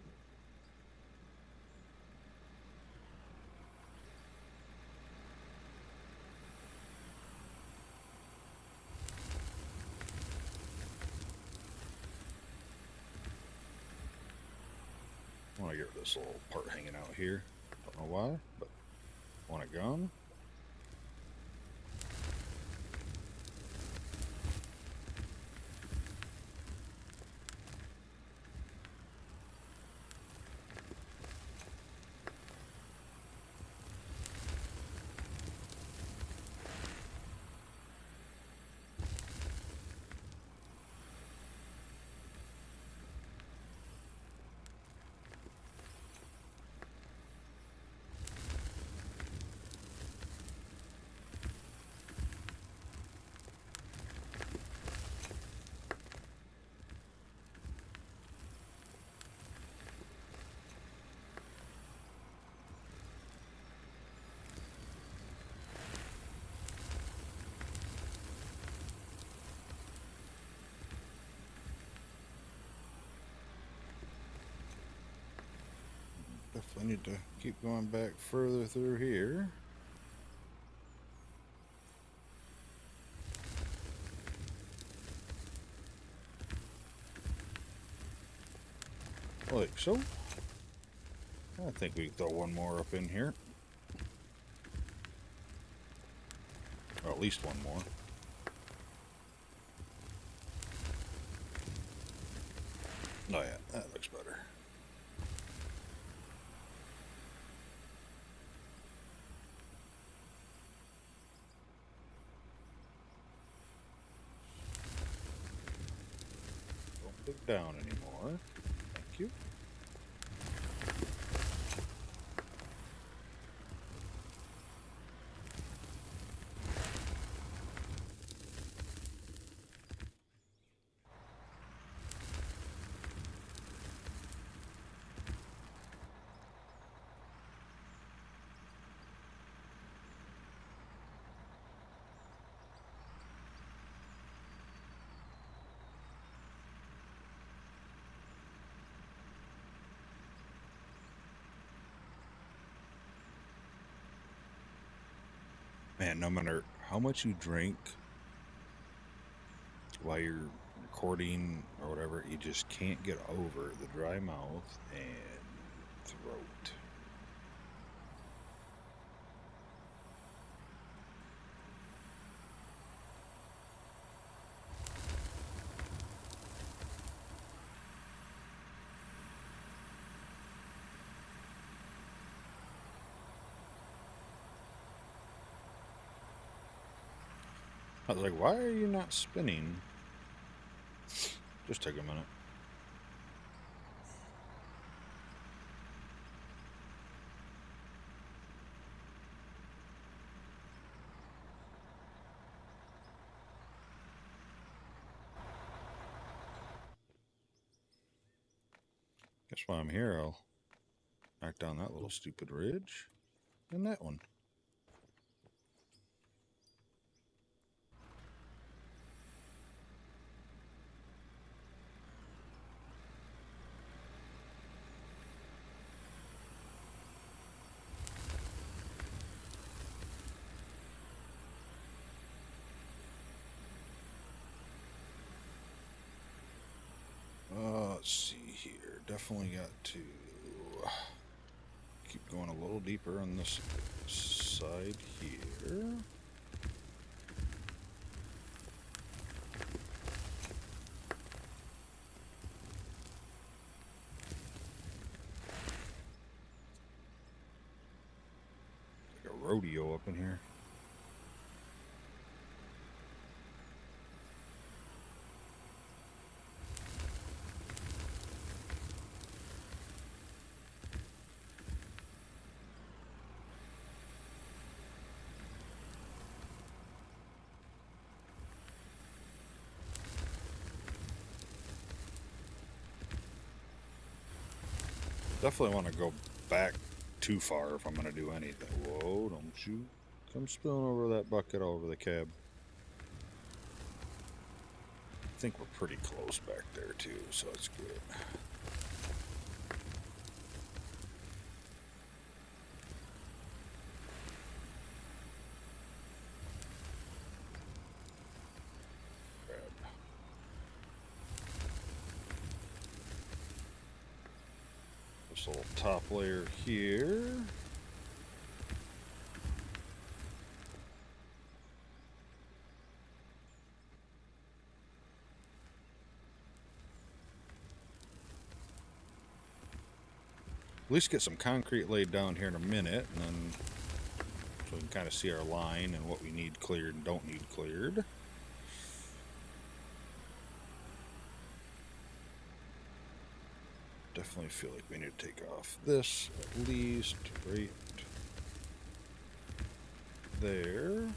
I want to get rid of this little part hanging out here. Don't know why, but I want it gone. Definitely need to keep going back further through here. like so. I think we can throw one more up in here. Or at least one more. Oh yeah, that looks better. Don't dig down anymore. Thank you. Man, no matter how much you drink while you're recording or whatever, you just can't get over the dry mouth and throat. I was like, why are you not spinning? Just take a minute. Guess while I'm here, I'll knock down that little stupid ridge and that one. Let's see here. Definitely got to keep going a little deeper on this side here. Like a rodeo up in here. Definitely want to go back too far if I'm going to do anything. Whoa, don't you come spilling over that bucket all over the cab. I think we're pretty close back there too, so it's good. Grab this little top layer here. At least get some concrete laid down here in a minute, and then so we can kind of see our line and what we need cleared and don't need cleared. Definitely feel like we need to take off this at least right there.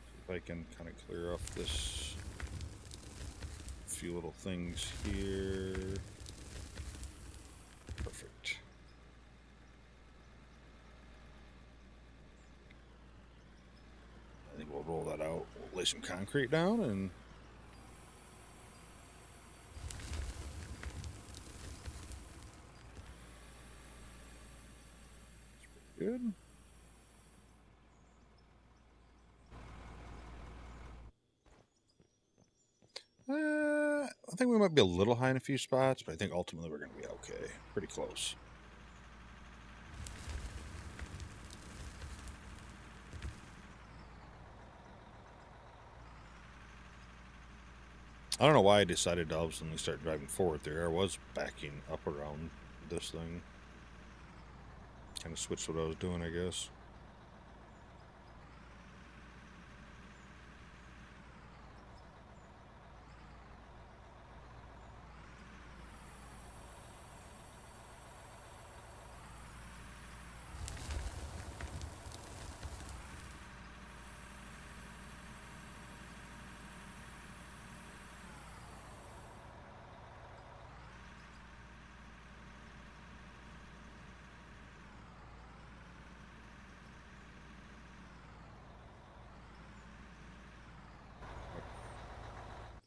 See if I can kind of clear off this few little things here. Perfect. I think we'll roll that out. We'll lay some concrete down and good. think we might be a little high in a few spots, but I think ultimately we're going to be okay. Pretty close. I don't know why I decided to all of a sudden start driving forward there. I was backing up around this thing. Kind of switched what I was doing, I guess.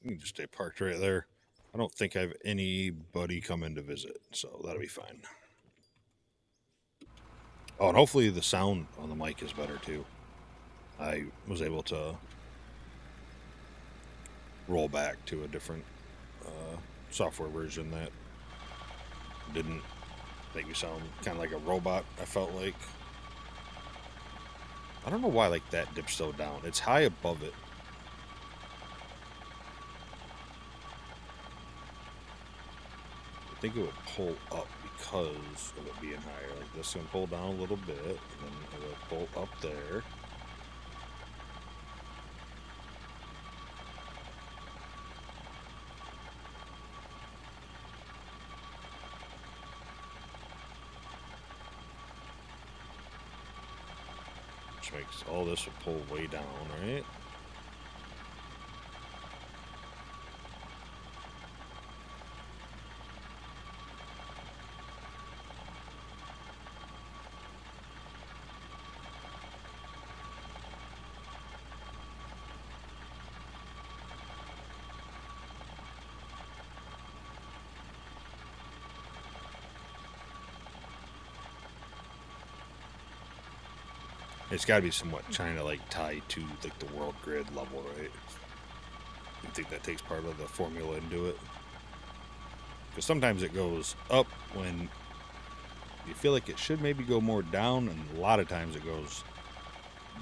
You can just stay parked right there. I don't think I have anybody come in to visit, so that'll be fine. Oh, and hopefully the sound on the mic is better too. I was able to roll back to a different software version that didn't make me sound kind of like a robot. I felt like I don't know why like that dips so down. It's high above it. I think it would pull up because of it being higher. Like this can pull down a little bit, and then it will pull up there. Which makes all this will pull way down, right? It's got to be somewhat trying to like tie to like the world grid level, right? You think that takes part of the formula into it? Because sometimes it goes up when you feel like it should maybe go more down, and a lot of times it goes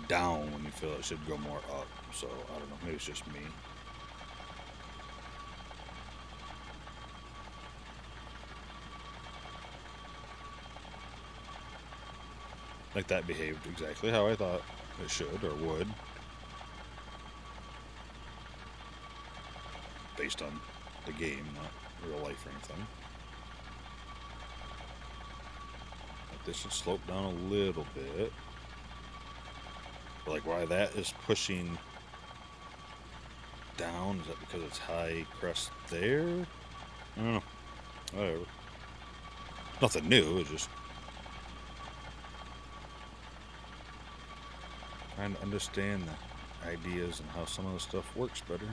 down when you feel it should go more up. So I don't know, maybe it's just me. Like that behaved exactly how I thought it should or would, based on the game, not real life or anything. Like this should slope down a little bit. But like why that is pushing down, is that because it's high crest there? I don't know. Whatever. Nothing new, it's just trying to understand the ideas and how some of the stuff works better.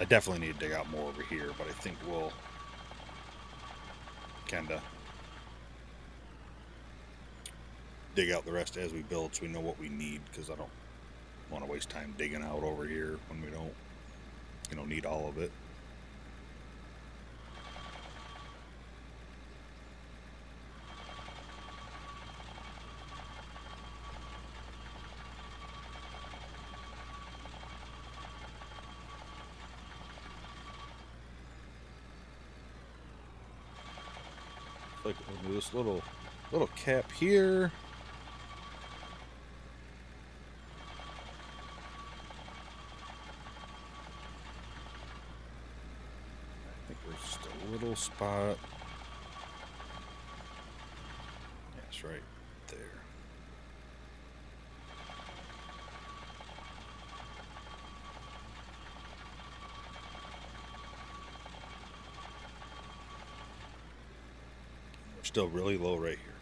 I definitely need to dig out more over here, but I think we'll kind of dig out the rest as we build so we know what we need, because I don't want to waste time digging out over here when we don't need all of it. Like we'll do this little cap here. I think there's just a little spot. That's right there. We're still really low right here.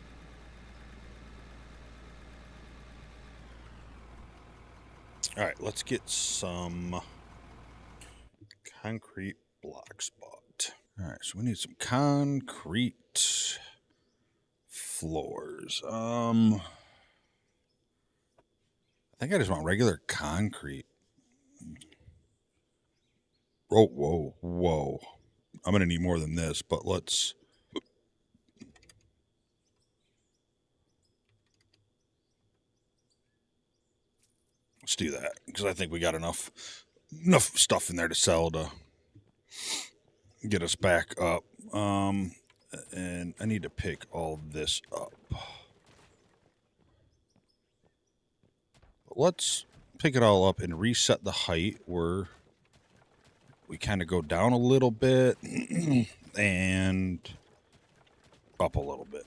All right, let's get some concrete blocks bought. All right, so we need some concrete floors. I think I just want regular concrete. Oh, whoa, whoa. I'm going to need more than this, but let's do that because I think we got enough stuff in there to sell to get us back up. And I need to pick all this up. Let's pick it all up and reset the height where we kind of go down a little bit and up a little bit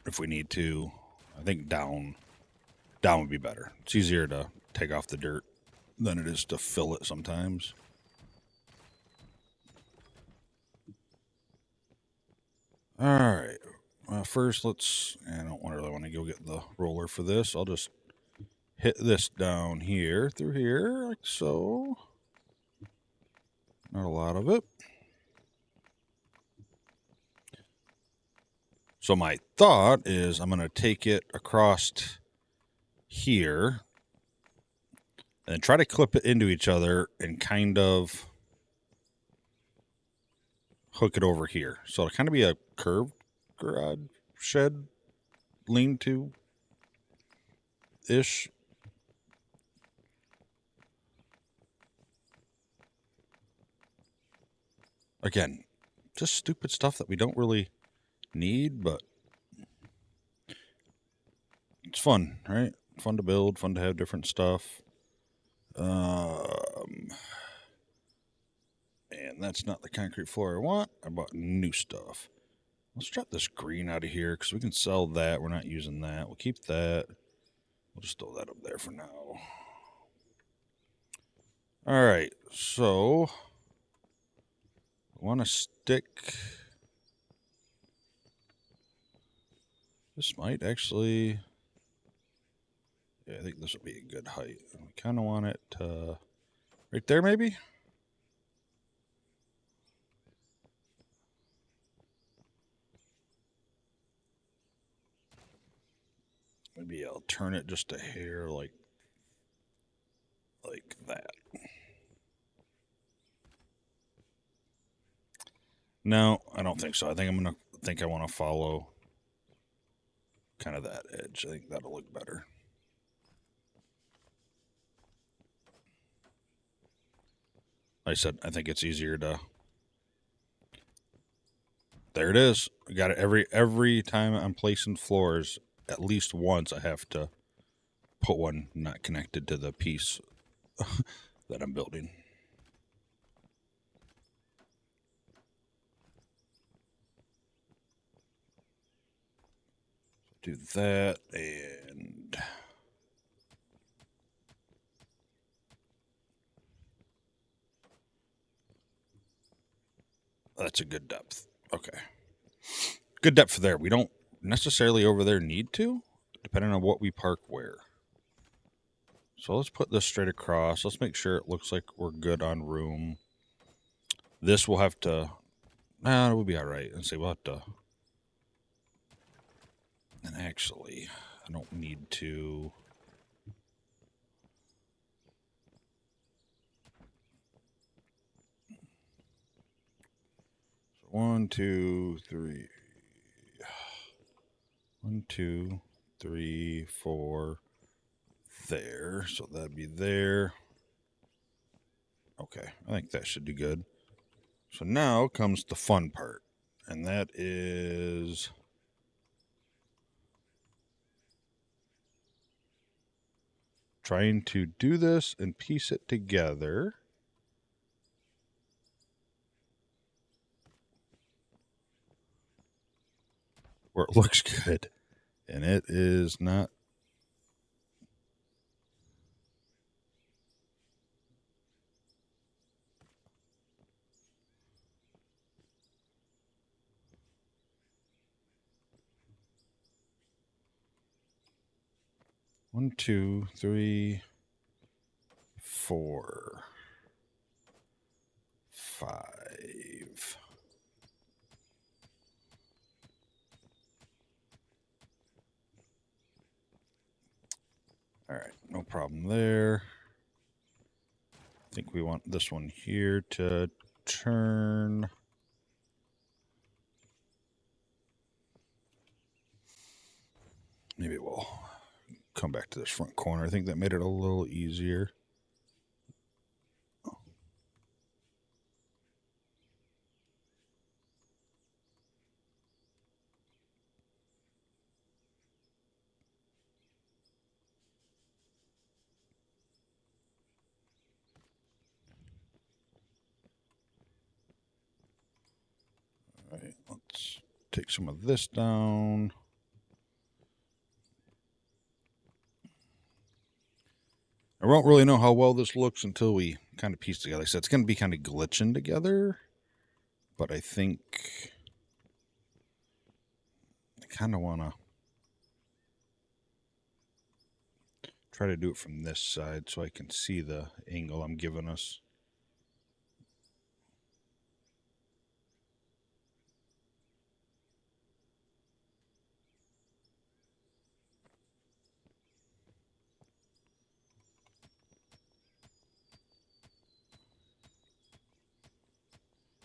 if we need to. I think down would be better. It's easier to take off the dirt than it is to fill it sometimes. All right. First, I don't really want to go get the roller for this. I'll just hit this down here, through here, like so. Not a lot of it. So my thought is I'm going to take it across here and try to clip it into each other and kind of hook it over here. So it'll kind of be a curved garage shed lean-to-ish. Again, just stupid stuff that we don't really need, but it's fun, right? Fun to build, fun to have different stuff. And that's not the concrete floor I want. I bought new stuff. Let's drop this green out of here because we can sell that. We're not using that. We'll keep that. We'll just throw that up there for now. All right, so I want to stick. This might actually. Yeah, I think this will be a good height. I kind of want it right there, maybe. Maybe I'll turn it just a hair like that. No, I don't think so. I think I want to follow kind of that edge. I think that'll look better. Like I said, I think it's easier to. There it is. I got it every time I'm placing floors. At least once I have to put one not connected to the piece that I'm building. Do that, and that's a good depth. Okay. Good depth there. We don't necessarily over there need to, depending on what we park where. So let's put this straight across. Let's make sure it looks like we're good on room. This will have to. Nah, we'll be all right. And say we'll have to. And actually, I don't need to. So 1, 2, 3. 1, 2, 3, 4. There. So that'd be there. Okay, I think that should do good. So now comes the fun part, and that is trying to do this and piece it together. Where it looks good. And it is not. One, 2, 3, 4, 5. All right, no problem there. I think we want this one here to turn. Maybe we'll come back to this front corner. I think that made it a little easier. All right, let's take some of this down. I won't really know how well this looks until we kind of piece together. So it's going to be kind of glitching together, but I think I kind of want to try to do it from this side so I can see the angle I'm giving us.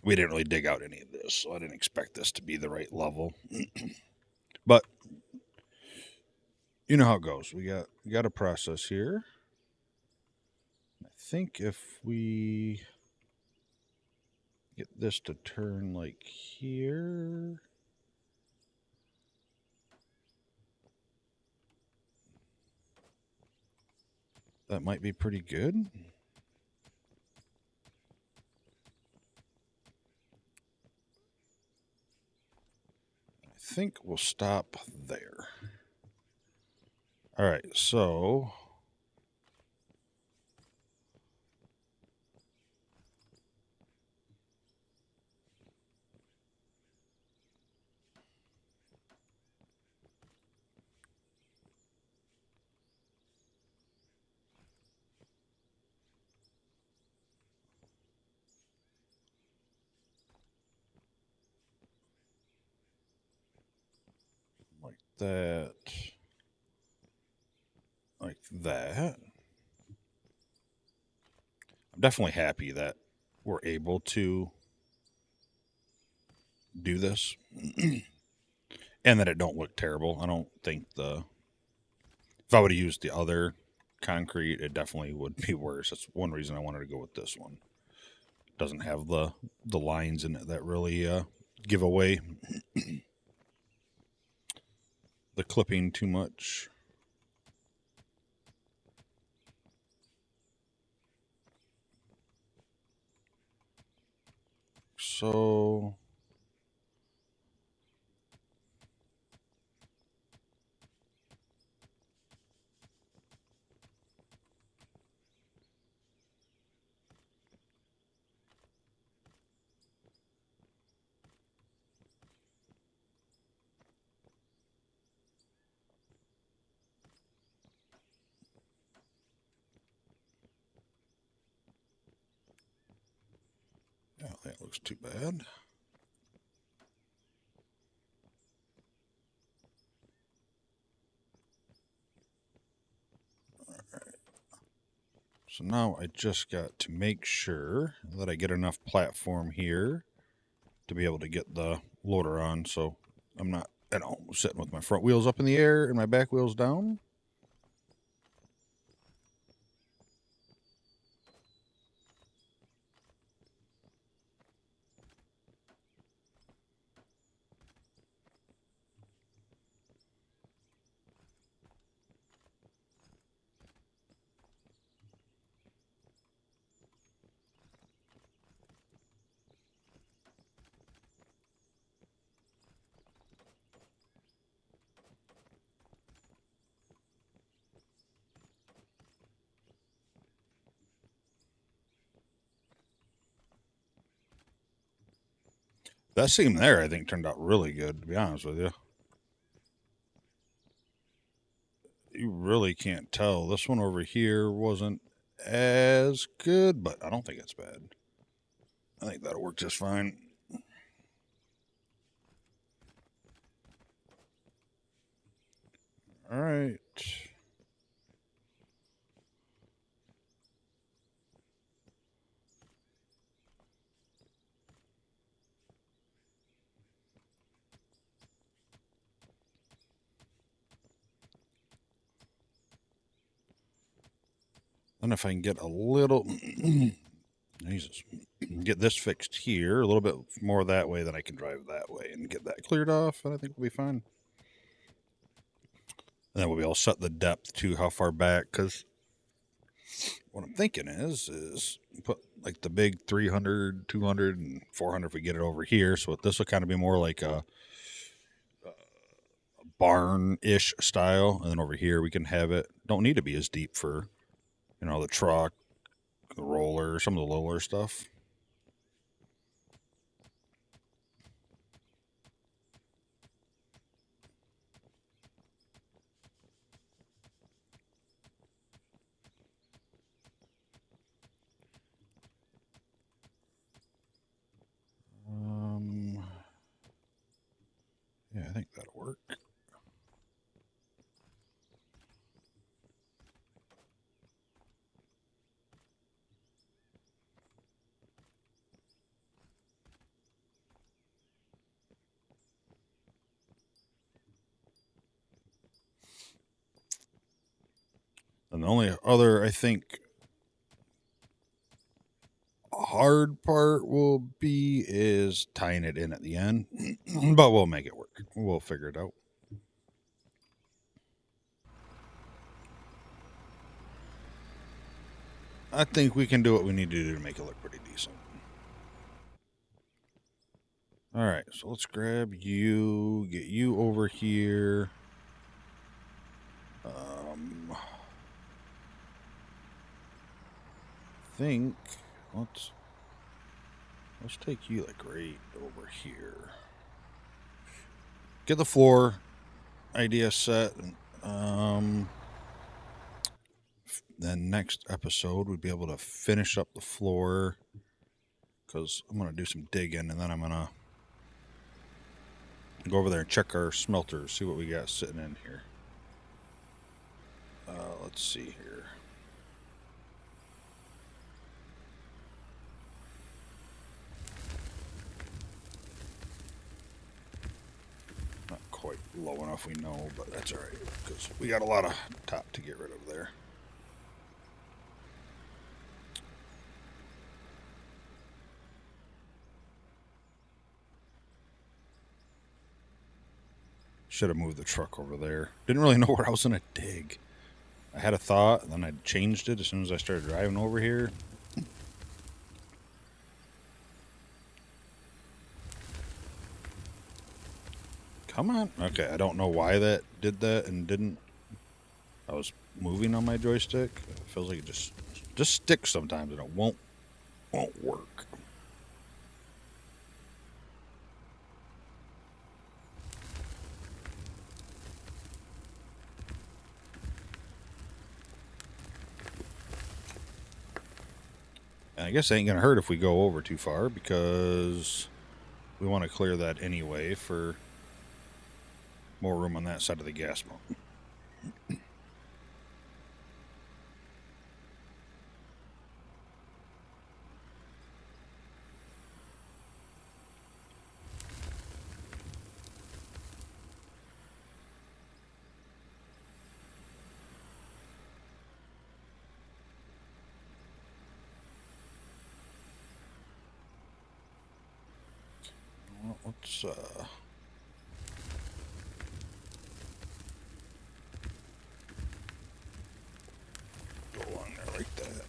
We didn't really dig out any of this, so I didn't expect this to be the right level. But you know how it goes. We got a process here. I think if we get this to turn like here, that might be pretty good. I think we'll stop there. All right, so like that, like that. I'm definitely happy that we're able to do this and that it don't look terrible. I don't think if I would have used the other concrete, it definitely would be worse. That's one reason I wanted to go with this one. It doesn't have the lines in it that really give away the clipping too much. So yeah, that looks too bad. So now I just got to make sure that I get enough platform here to be able to get the loader on, so I'm not, sitting with my front wheels up in the air and my back wheels down. That seam there, I think, turned out really good, to be honest with you. You really can't tell. This one over here wasn't as good, but I don't think it's bad. I think that'll work just fine. All right. Then if I can get a little, Jesus, get this fixed here, a little bit more that way, then I can drive that way and get that cleared off, and I think we'll be fine. And then we'll be able to set the depth to how far back, because what I'm thinking is put like the big 300, 200, and 400 if we get it over here. So this will kind of be more like a barn-ish style, and then over here we can have it, don't need to be as deep for, the truck, the roller, some of the lower stuff. Yeah, I think that'll work. And the only other, I think, hard part will be is tying it in at the end, but we'll make it work. We'll figure it out. I think we can do what we need to do to make it look pretty decent. All right, so let's grab you, get you over here. Think let's take you like right over here. Get the floor idea set. Then next episode we'd be able to finish up the floor, because I'm gonna do some digging, and then I'm gonna go over there and check our smelters, see what we got sitting in here. Let's see here. Not quite low enough, we know, but that's all right, because we got a lot of top to get rid of there. Should have moved the truck over there. Didn't really know where I was going to dig. I had a thought, and then I changed it as soon as I started driving over here. Come on. Okay, I don't know why that did that and didn't. I was moving on my joystick. It feels like it just sticks sometimes, and it won't work. And I guess it ain't gonna hurt if we go over too far, because we want to clear that anyway for more room on that side of the gas pump. Well, let's go along there like that.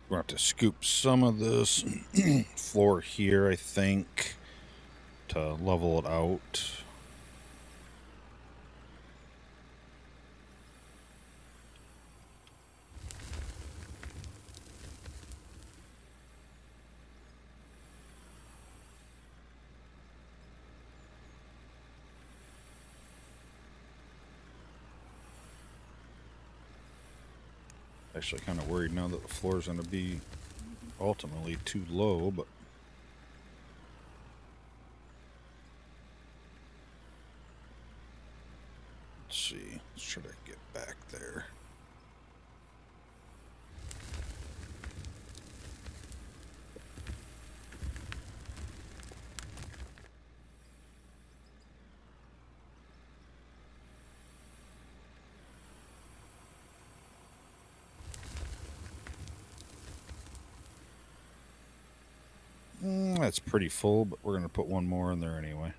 We're going to have to scoop some of this floor here, I think, to level it out. Actually, kind of worried now that the floor is going to be ultimately too low, but let's see. Let's try to get back there. That's pretty full, but we're going to put one more in there anyway.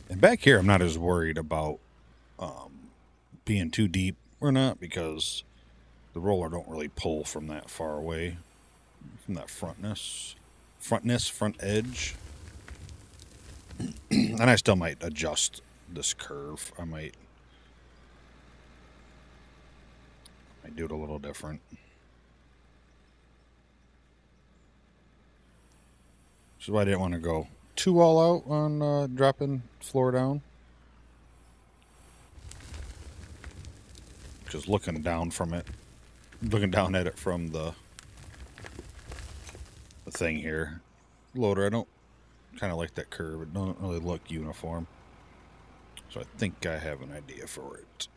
And back here, I'm not as worried about being too deep or not, because the roller don't really pull from that far away, from that front edge. And I still might adjust this curve. I might do it a little different. This is why I didn't want to go too all out on dropping floor down. Because looking down at it from the thing here, loader, I don't kind of like that curve. It doesn't really look uniform. So I think I have an idea for it.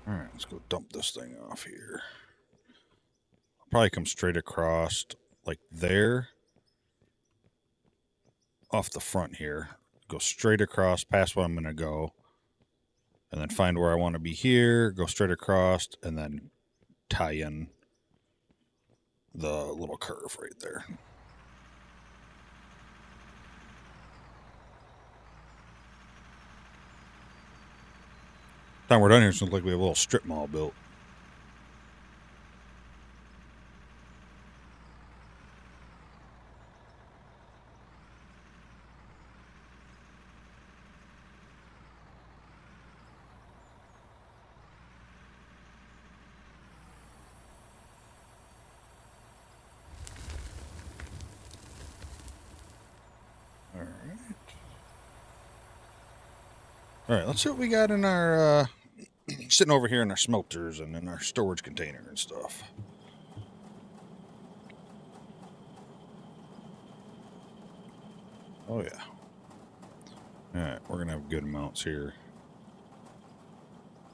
Alright, let's go dump this thing off here. I'll probably come straight across like there. Off the front here. Go straight across past what I'm going to go. And then find where I want to be here. Go straight across and then tie in the little curve right there. Time we're done here, it looks like we have a little strip mall built. All right, let's see what we got in our sitting over here in our smelters and in our storage container and stuff. Oh yeah. All right, we're gonna have good amounts here.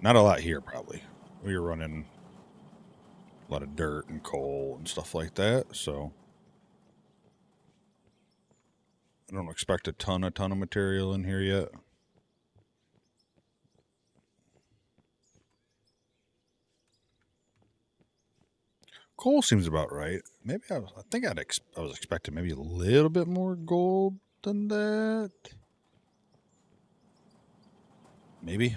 Not a lot here, probably. We are running a lot of dirt and coal and stuff like that, so I don't expect a ton of material in here yet. Coal seems about right. Maybe I was expecting maybe a little bit more gold than that. Maybe.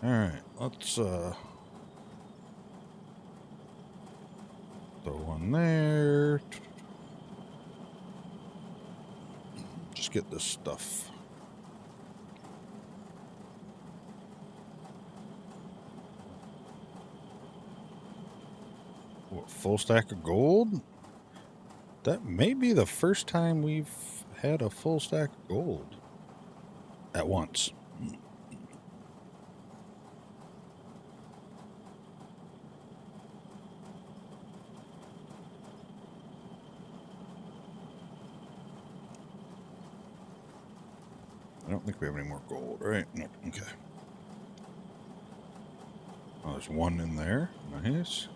All right, let's throw one there. Just get this stuff. What, full stack of gold? That may be the first time we've had a full stack of gold at once. I don't think we have any more gold, right? No, okay. Oh, there's one in there. Nice.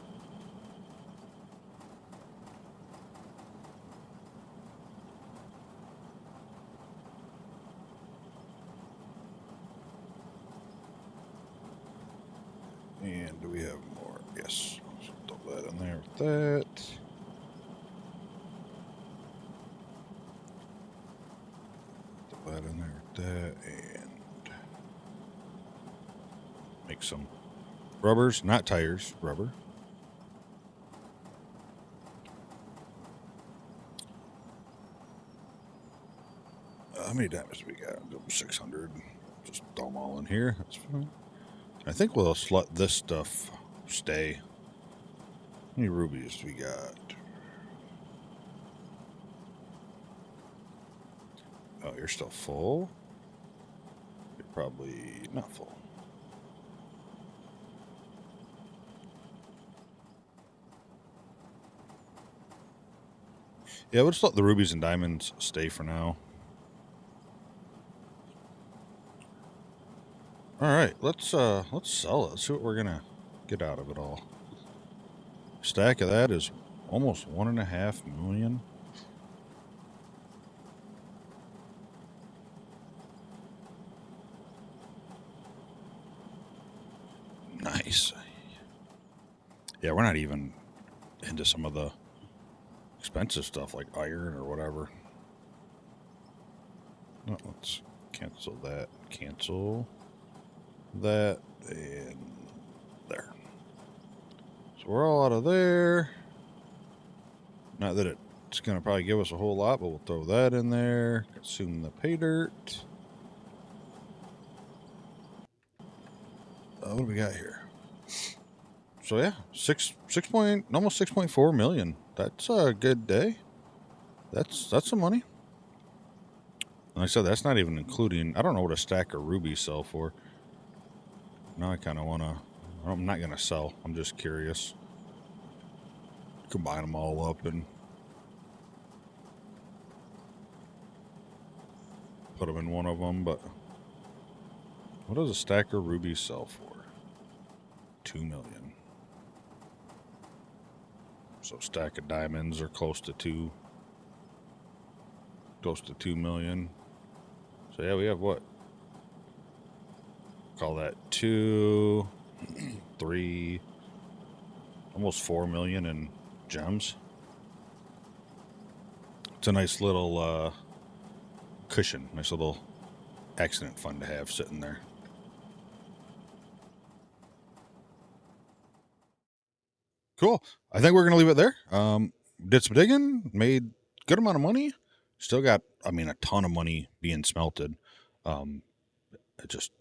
And do we have more? Yes. Let's throw that in there with that. Throw that in there with that. And make some rubbers, not tires, rubber. How many diamonds do we got? 600. Just throw them all in here. That's fine. I think we'll just let this stuff stay. How many rubies do we got? Oh, you're still full? You're probably not full. Yeah, we'll just let the rubies and diamonds stay for now. All right, let's sell it. Let's see what we're gonna get out of it all. Stack of that is almost 1.5 million. Nice. Yeah, we're not even into some of the expensive stuff like iron or whatever. No, let's cancel that. Cancel that. And there. So we're all out of there. Not that it's going to probably give us a whole lot, but we'll throw that in there. Consume the pay dirt. What do we got here? So yeah, almost 6.4 million. That's a good day. That's some money. Like I said, that's not even including. I don't know what a stack of rubies sell for. Now I kind of want to. I'm not gonna sell. I'm just curious. Combine them all up and put them in one of them. But what does a stack of rubies sell for? 2 million. So stack of diamonds are close to 2 million. So yeah, we have what? Call that 2, 3, almost 4 million in gems. It's a nice little cushion, nice little accident fund to have sitting there. Cool. I think we're gonna leave it there. Did some digging, made good amount of money. Still got, I mean, a ton of money being smelted. I just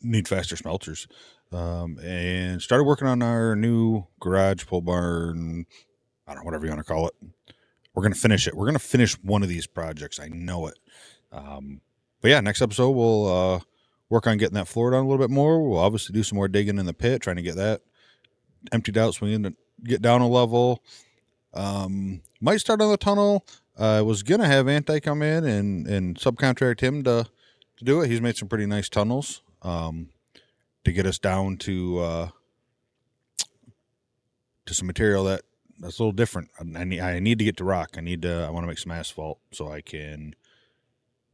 need faster smelters. And started working on our new garage, pole barn. I don't know, whatever you want to call it. We're gonna finish it. We're gonna finish one of these projects. I know it. But yeah, next episode we'll work on getting that floor done a little bit more. We'll obviously do some more digging in the pit, trying to get that emptied out so we can get down a level. Might start on the tunnel. I was gonna have Anti come in and subcontract him to do it. He's made some pretty nice tunnels to get us down to some material that's a little different. I need to get to rock. I want to make some asphalt so I can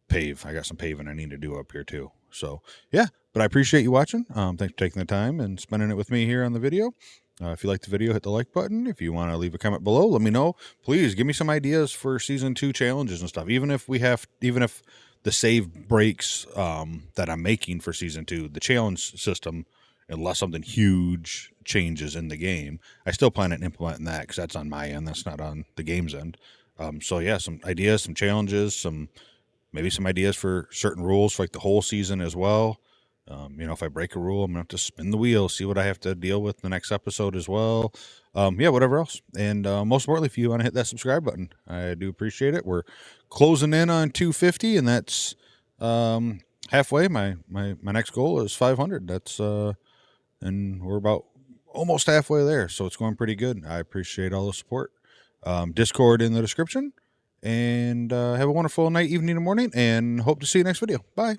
pave. I got some paving I need to do up here too. So yeah, but I appreciate you watching. Thanks for taking the time and spending it with me here on the video. If you like the video, hit the like button. If you want to leave a comment below, let me know. Please give me some ideas for season 2 challenges and stuff. Even if the save breaks that I'm making for season 2, the challenge system, unless something huge changes in the game, I still plan on implementing that because that's on my end. That's not on the game's end. So yeah, some ideas, some challenges, maybe some ideas for certain rules for like the whole season as well. If I break a rule, I'm gonna have to spin the wheel, see what I have to deal with in the next episode as well. Whatever else. And most importantly, if you want to hit that subscribe button, I do appreciate it. We're closing in on 250, and that's halfway. My next goal is 500. That's and we're about almost halfway there, so it's going pretty good. I appreciate all the support. Discord in the description. And have a wonderful night, evening, and morning, and hope to see you next video. Bye.